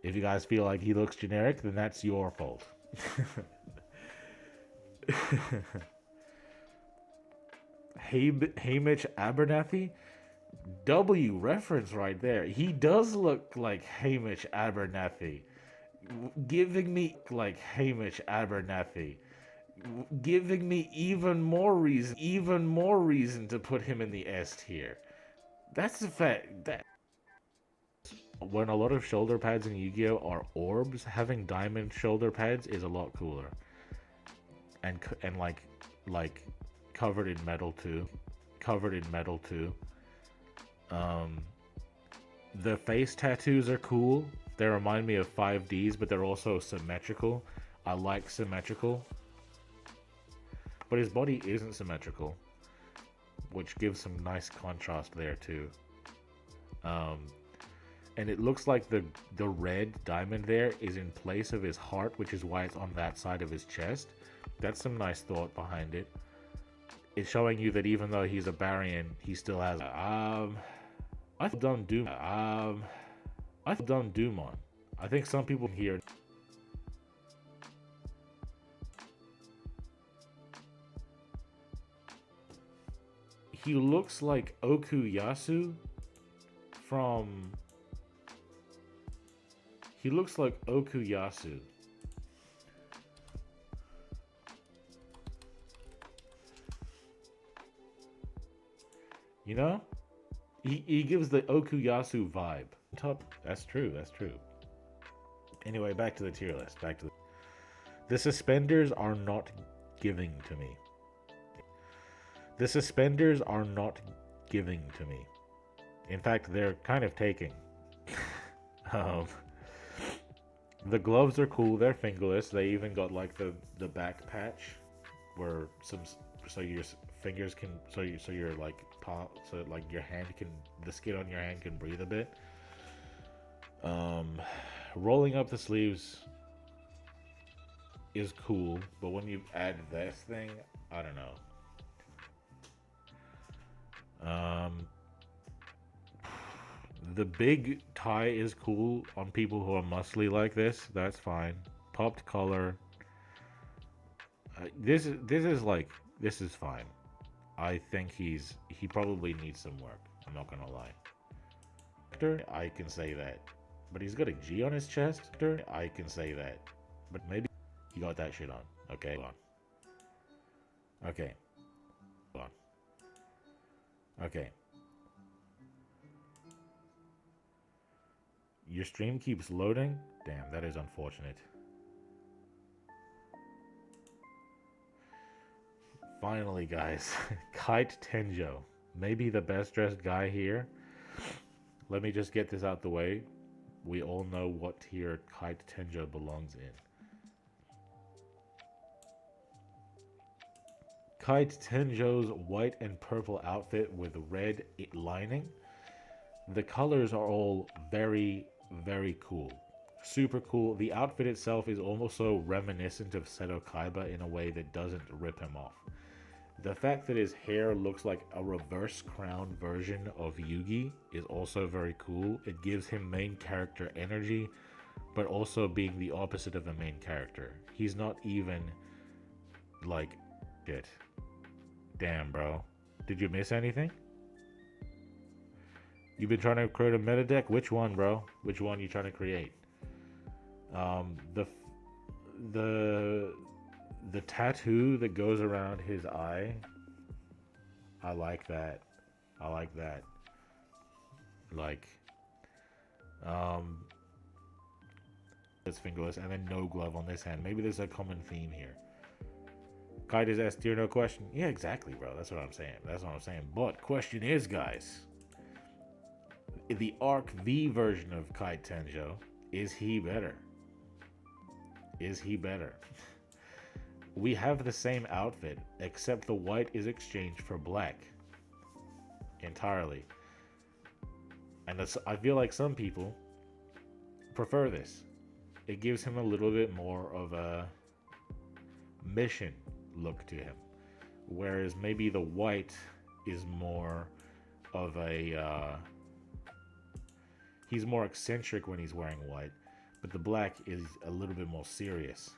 If you guys feel like he looks generic, then that's your fault. Hamish Abernathy? W reference right there. He does look like Hamish Abernathy. Giving me like Hamish Abernathy. Giving me even more reason to put him in the S tier. That's the fact that when a lot of shoulder pads in Yu-Gi-Oh are orbs, having diamond shoulder pads is a lot cooler. And like covered in metal too. The face tattoos are cool. They remind me of 5Ds, but they're also symmetrical. I like symmetrical. But his body isn't symmetrical, which gives some nice contrast there too. And it looks like the red diamond there is in place of his heart, which is why it's on that side of his chest. That's some nice thought behind it. It's showing you that even though he's a Barian, he still has. I've done Dumont. I think some people here. He looks like Okuyasu from He looks like Okuyasu. You know? He gives the Okuyasu vibe. Top. That's true. That's true. Anyway, back to the tier list. The suspenders are not giving to me. The suspenders are not giving to me. In fact, they're kind of taking. The gloves are cool. They're fingerless. They even got like the back patch where so your fingers can so your like palm so like your hand can the skin on your hand can breathe a bit. Rolling up the sleeves is cool, but when you add this thing, I don't know. The big tie is cool on people who are muscly like this. That's fine. Popped collar. This is fine. I think he probably needs some work. I'm not gonna lie. I can say that, but he's got a G on his chest. I can say that, but maybe he got that shit on. Okay, hold on. Okay, hold on. Okay. Your stream keeps loading? Damn, that is unfortunate. Finally, guys. Kite Tenjo. Maybe the best dressed guy here. Let me just get this out the way. We all know what tier Kite Tenjo belongs in. Kite Tenjo's white and purple outfit with red lining. The colors are all very, very cool. Super cool. The outfit itself is also reminiscent of Seto Kaiba in a way that doesn't rip him off. The fact that his hair looks like a reverse crown version of Yugi is also very cool. It gives him main character energy, but also being the opposite of a main character. He's not even like shit. Damn, bro. Did you miss anything? You've been trying to create a meta deck? Which one, bro? Which one you trying to create? The tattoo that goes around his eye. I like that. I like that. Like, it's fingerless and then no glove on this hand. Maybe there's a common theme here. Kite is S tier, no question. Yeah, exactly, bro. That's what I'm saying. That's what I'm saying. But question is, guys, the Arc V version of Kite Tenjo, is he better? Is he better? We have the same outfit, except the white is exchanged for black. Entirely. And I feel like some people prefer this. It gives him a little bit more of a mission look to him. Whereas maybe the white is more of a... he's more eccentric when he's wearing white. But the black is a little bit more serious.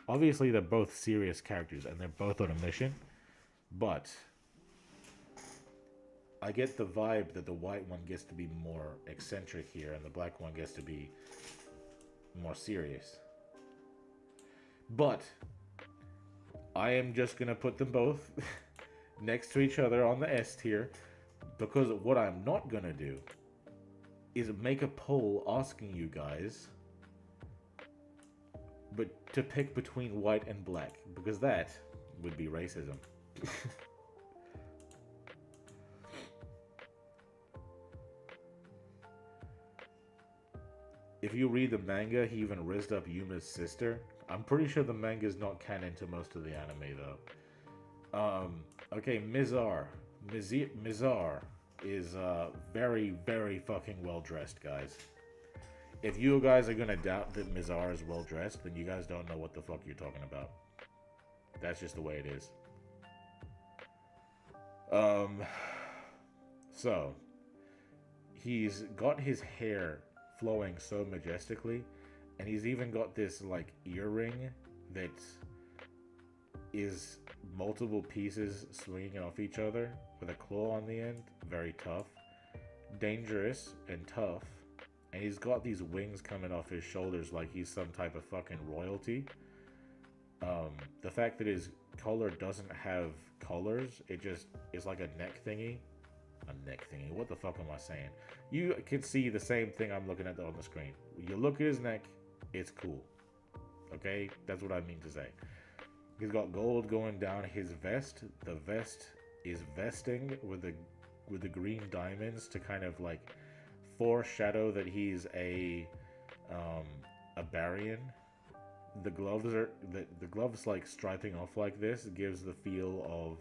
Obviously, they're both serious characters, and they're both on a mission. But I get the vibe that the white one gets to be more eccentric here, and the black one gets to be more serious. But I am just going to put them both next to each other on the S tier, because what I'm not going to do is make a poll asking you guys but to pick between white and black, because that would be racism. If you read the manga, he even rizzed up Yuma's sister. I'm pretty sure the manga is not canon to most of the anime, though. Okay, Mizar is very, very fucking well-dressed, guys. If you guys are gonna doubt that Mizar is well-dressed, then you guys don't know what the fuck you're talking about. That's just the way it is. So, he's got his hair flowing so majestically, and he's even got this, like, earring that is multiple pieces swinging off each other with a claw on the end. Very tough. Dangerous and tough. and he's got these wings coming off his shoulders like he's some type of fucking royalty. The fact that his collar doesn't have colors, it just is like a neck thingy. A neck thingy. What the fuck am I saying? You can see the same thing I'm looking at on the screen. You look at his neck, it's cool. Okay, that's what I mean to say. He's got gold going down his vest. The vest is vesting with the green diamonds to kind of like foreshadow that he's a Barian. The gloves are the gloves like striping off like this gives the feel of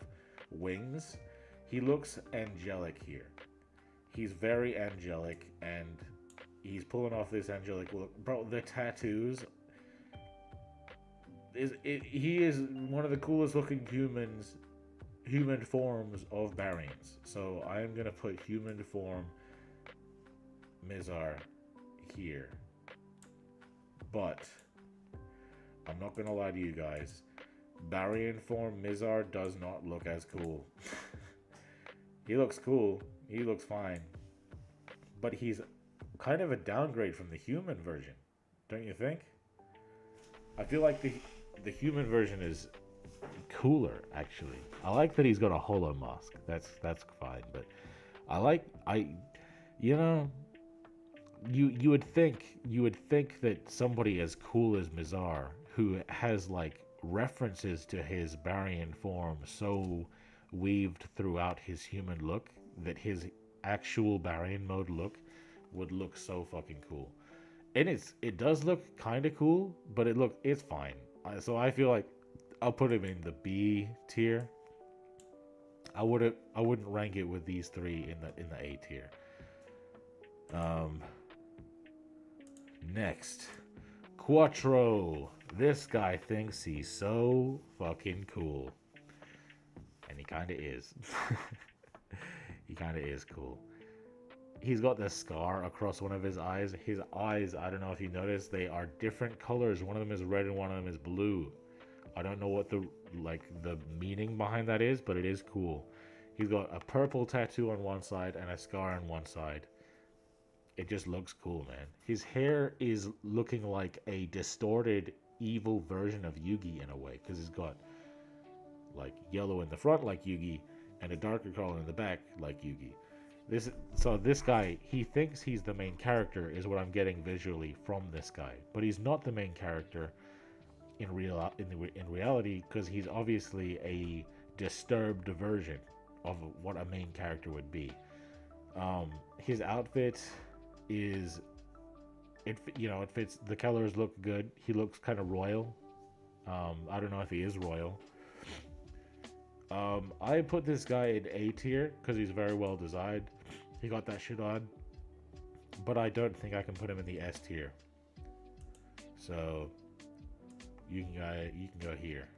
wings. He looks angelic here. He's very angelic, and he's pulling off this angelic look. Bro, the tattoos. He is one of the coolest looking human forms of Barians. So I am gonna put human form Mizar here. But I'm not gonna lie to you guys. Barian form Mizar does not look as cool. He looks cool. He looks fine. But he's kind of a downgrade from the human version. Don't you think? I feel like the human version is cooler, actually. I like that he's got a holo mask. That's fine. But you know, you would think that somebody as cool as Mizar, who has like references to his Barian form so weaved throughout his human look, that his actual Barian mode look would look so fucking cool. And it does look kind of cool, but it's fine. So I feel like I'll put him in the B tier. I wouldn't rank it with these three in the A tier. Next, Quattro. This guy thinks he's so fucking cool. And he kind of is. He kind of is cool. He's got this scar across one of his eyes. His eyes, I don't know if you noticed, they are different colors. One of them is red and one of them is blue. I don't know what the meaning behind that is, but it is cool. He's got a purple tattoo on one side and a scar on one side. It just looks cool, man. His hair is looking like a distorted, evil version of Yugi in a way, because he's got like yellow in the front like Yugi and a darker color in the back like Yugi. This guy, he thinks he's the main character, is what I'm getting visually from this guy, but he's not the main character in reality, because he's obviously a disturbed version of what a main character would be. His outfit is it fits. The colors look good. He looks kind of royal. I don't know if he is royal. I put this guy in A tier because he's very well designed. He got that shit on. But I don't think I can put him in the S tier. So you can go here.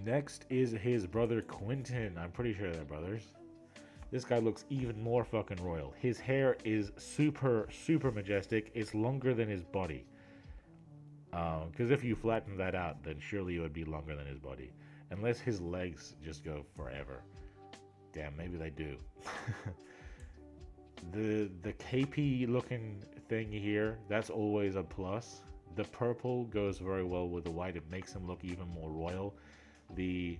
Next is his brother Quentin. I'm pretty sure they're brothers. This guy looks even more fucking royal. His hair is super, super majestic. It's longer than his body. Because if you flatten that out, then surely it would be longer than his body. Unless his legs just go forever. Damn, maybe they do. The KP looking thing here, that's always a plus. The purple goes very well with the white. It makes him look even more royal. The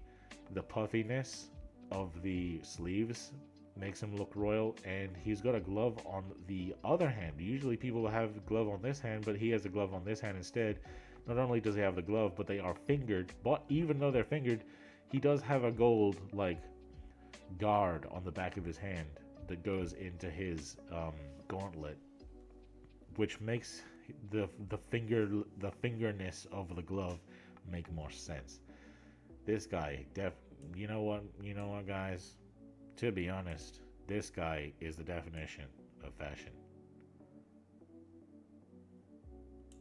puffiness of the sleeves makes him look royal, and he's got a glove on the other hand. Usually people have a glove on this hand, but he has a glove on this hand instead. Not only does he have the glove, but they are fingered. But even though they're fingered, he does have a gold like guard on the back of his hand that goes into his gauntlet, which makes the fingerness of the glove make more sense. This guy, you know what, guys? To be honest, this guy is the definition of fashion.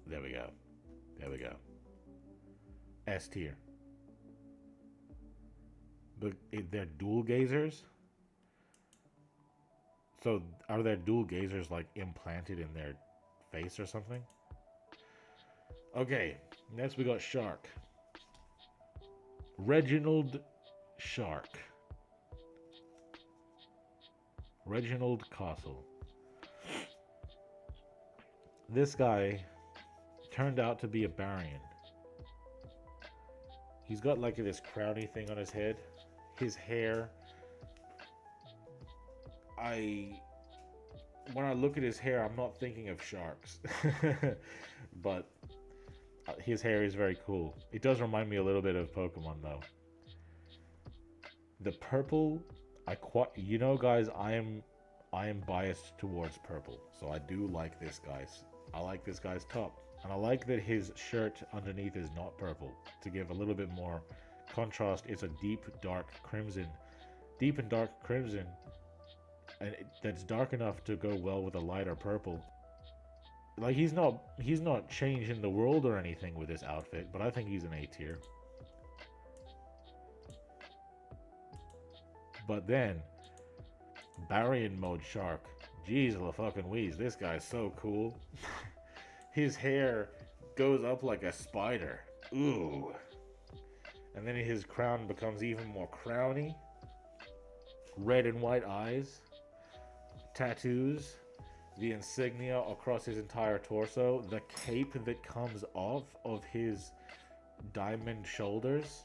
There we go. S tier. But they're dual gazers. So are there dual gazers like implanted in their face or something? Okay, next we got Shark. Reginald Shark. Reginald Castle. This guy turned out to be a Barian. He's got like this crowny thing on his head. His hair, when I look at his hair, I'm not thinking of sharks. But his hair is very cool. It does remind me a little bit of Pokemon though. The purple, you know guys, I am biased towards purple. So I do like this guy's. I like this guy's top. And I like that his shirt underneath is not purple. To give a little bit more contrast, it's a deep dark crimson. Deep and dark crimson. And that's dark enough to go well with a lighter purple. Like he's not changing the world or anything with this outfit, but I think he's an A tier. But then Barian mode shark. Jeez la fucking wheeze, this guy's so cool. His hair goes up like a spider. Ooh. And then his crown becomes even more crowny. Red and white eyes. Tattoos. The insignia across his entire torso. The cape that comes off of his diamond shoulders.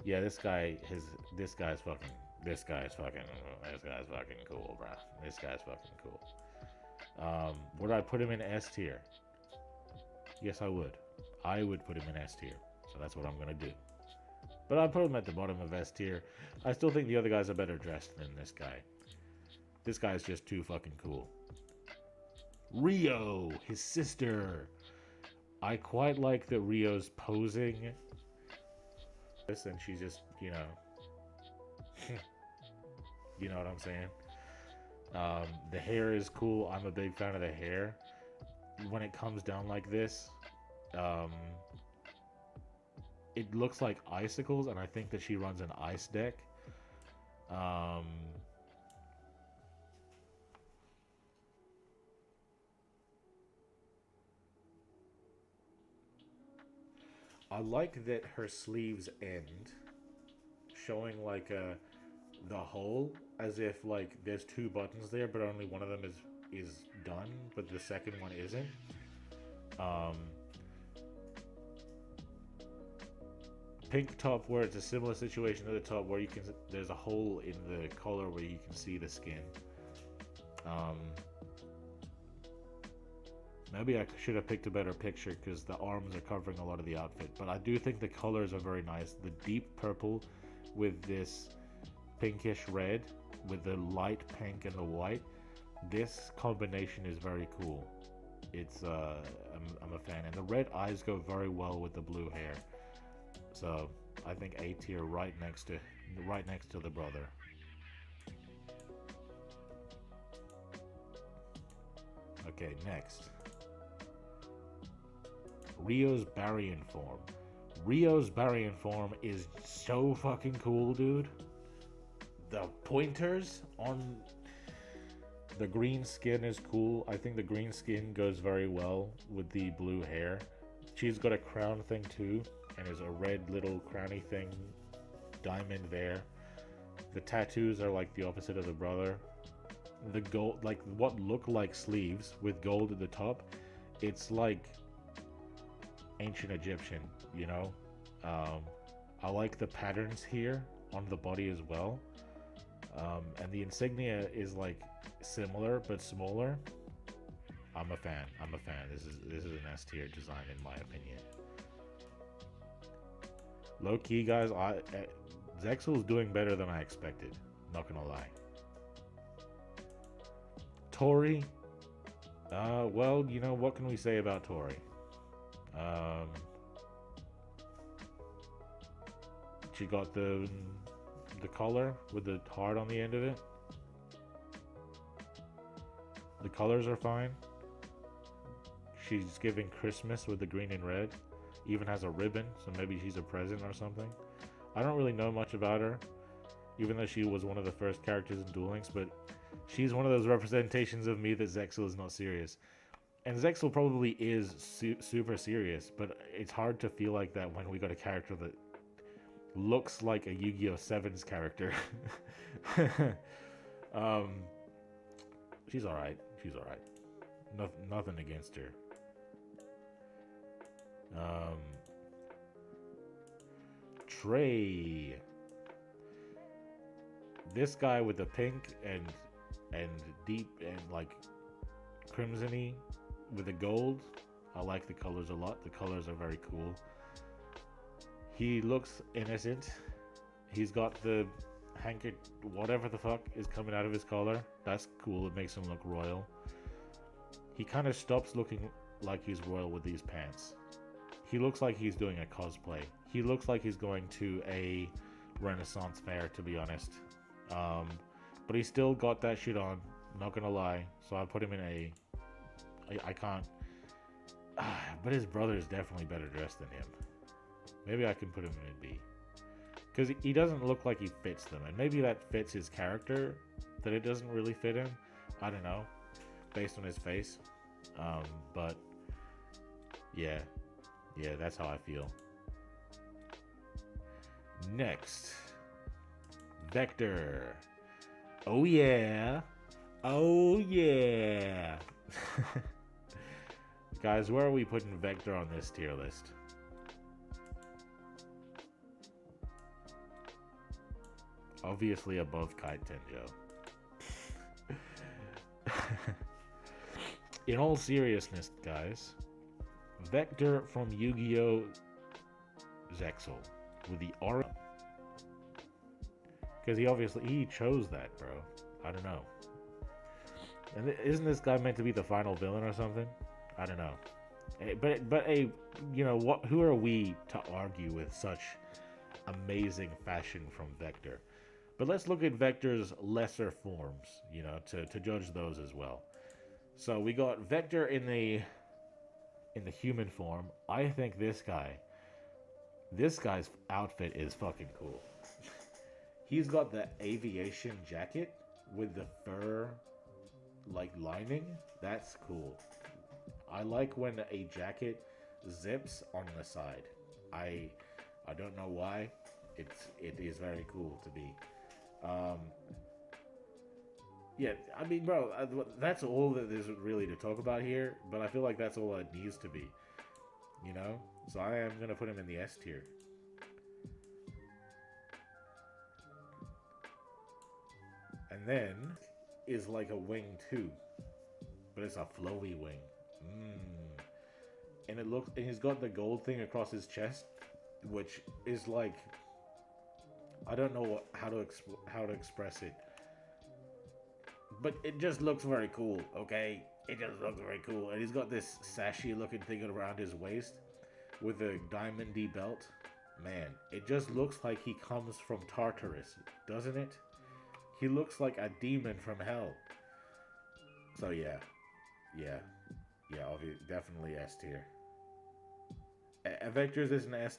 Yeah, this guy's fucking cool, bro. This guy's fucking cool. Would I put him in S tier? Yes, I would. I would put him in S tier. So that's what I'm gonna do. But I'll put him at the bottom of S tier. I still think the other guys are better dressed than this guy. This guy's just too fucking cool. Rio, his sister. I quite like that Rio's posing. And she's just, you know. You know what I'm saying? The hair is cool. I'm a big fan of the hair. When it comes down like this, it looks like icicles, and I think that she runs an ice deck. I like that her sleeves end, showing like the hole, as if like there's two buttons there, but only one of them is done, but the second one isn't. Pink top, where it's a similar situation to the top, where there's a hole in the collar where you can see the skin. Maybe I should have picked a better picture because the arms are covering a lot of the outfit, but I do think the colors are very nice. The deep purple with this pinkish red with the light pink and the white. This combination is very cool. It's I'm a fan, and the red eyes go very well with the blue hair. So I think A tier, right next to the brother. Okay, next. Rio's Barian form. Rio's Barian form is so fucking cool, dude. The pointers on the green skin is cool. I think the green skin goes very well with the blue hair. She's got a crown thing too, and there's a red little crowny thing, diamond there. The tattoos are like the opposite of the brother. The gold, like what look like sleeves with gold at the top, it's like ancient Egyptian, you know. I like the patterns here on the body as well, and the insignia is like similar but smaller. I'm a fan. This is an S tier design in my opinion. Low key, guys, Zexal's doing better than I expected. Not gonna lie. Tori, well, you know, what can we say about Tori? She got the collar with the heart on the end of it. The colors are fine. She's giving Christmas with the green and red. Even has a ribbon, so maybe she's a present or something. I don't really know much about her, even though she was one of the first characters in Duel Links, but she's one of those representations of me that Zexal is not serious. And Zexal probably is super serious, but it's hard to feel like that when we got a character that looks like a Yu-Gi-Oh! 7's character. um, she's alright. She's alright. Nothing against her. Trey. This guy with the pink and deep and like crimsony with the gold. I like the colors a lot. The colors are very cool. He looks innocent. He's got the whatever the fuck is coming out of his collar. That's cool. It makes him look royal. He kind of stops looking like he's royal with these pants. He looks like he's doing a cosplay. He looks like he's going to a Renaissance fair, to be honest. But he's still got that shit on. Not gonna lie. So I put him in A. I can't. But his brother is definitely better dressed than him. Maybe I can put him in B. Because he doesn't look like he fits them. And maybe that fits his character. That it doesn't really fit him. I don't know. Based on his face. But yeah. Yeah, that's how I feel. Next. Vector. Oh yeah. Oh yeah. Guys, where are we putting Vector on this tier list? Obviously above Kite Tenjo. In all seriousness, guys, Vector from Yu-Gi-Oh! Zexal with the aura. Because he chose that, bro. I don't know. And isn't this guy meant to be the final villain or something? I don't know. But you know what? Who are we to argue with such amazing fashion from Vector? But let's look at Vector's lesser forms, you know, to judge those as well. So we got Vector in the human form. I think this guy's outfit is fucking cool. He's got the aviation jacket with the fur like lining. That's cool. I like when a jacket zips on the side. I don't know why. It is very cool to be. Yeah, I mean, bro, that's all that there's really to talk about here. But I feel like that's all it needs to be. You know? So I am gonna put him in the S tier. And then is like a wing too, but it's a flowy wing. And he's got the gold thing across his chest, which is like, I don't know how to express it, but it just looks very cool. Okay, it just looks very cool. And he's got this sashy looking thing around his waist with a diamondy belt. Man, it just looks like he comes from Tartarus, doesn't it? He looks like a demon from hell. So yeah, definitely S tier. Vector's is an S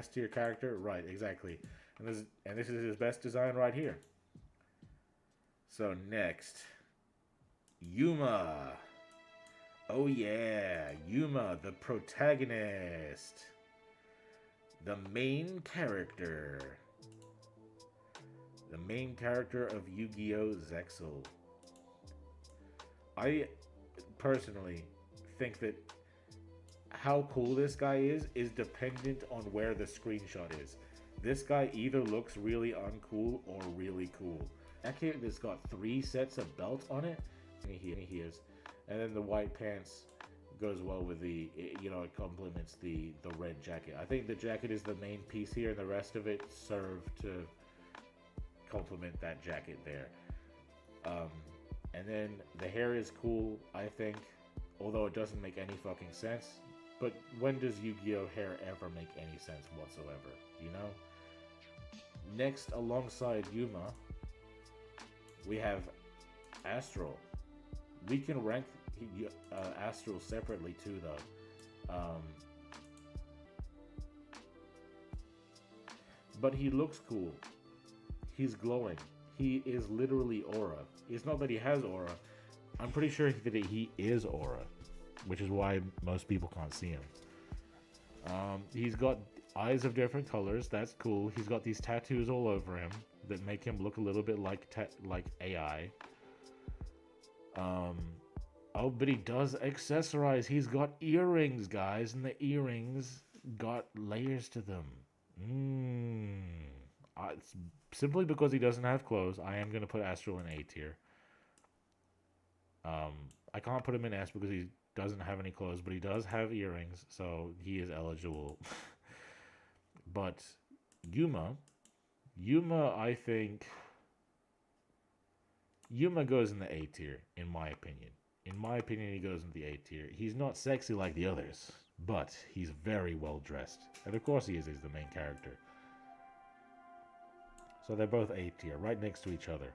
tier character, right? Exactly, and this is his best design right here. So next, Yuma. Oh yeah, Yuma, the protagonist, the main character. The main character of Yu-Gi-Oh! Zexal. I personally think that how cool this guy is dependent on where the screenshot is. This guy either looks really uncool or really cool. That character's got 3 sets of belts on it. And he is. And then the white pants goes well with the, you know, it complements the red jacket. I think the jacket is the main piece here, and the rest of it served to complement that jacket there. And then the hair is cool, I think, although it doesn't make any fucking sense. But when does Yu-Gi-Oh! Hair ever make any sense whatsoever, you know? Next, alongside Yuma, we have Astral. We can rank Astral separately too, though. But he looks cool. He's glowing. He is literally aura. It's not that he has aura. I'm pretty sure that he is aura, which is why most people can't see him. He's got eyes of different colors. That's cool. He's got these tattoos all over him that make him look a little bit like AI. Oh, but he does accessorize. He's got earrings, guys, and the earrings got layers to them. Simply because he doesn't have clothes, I am going to put Astral in A tier. I can't put him in S because he doesn't have any clothes, but he does have earrings, so he is eligible. But Yuma, I think Yuma goes in the A tier, in my opinion. In my opinion, he goes in the A tier. He's not sexy like the others, but he's very well dressed. And of course he's the main character. So they're both A tier, right next to each other.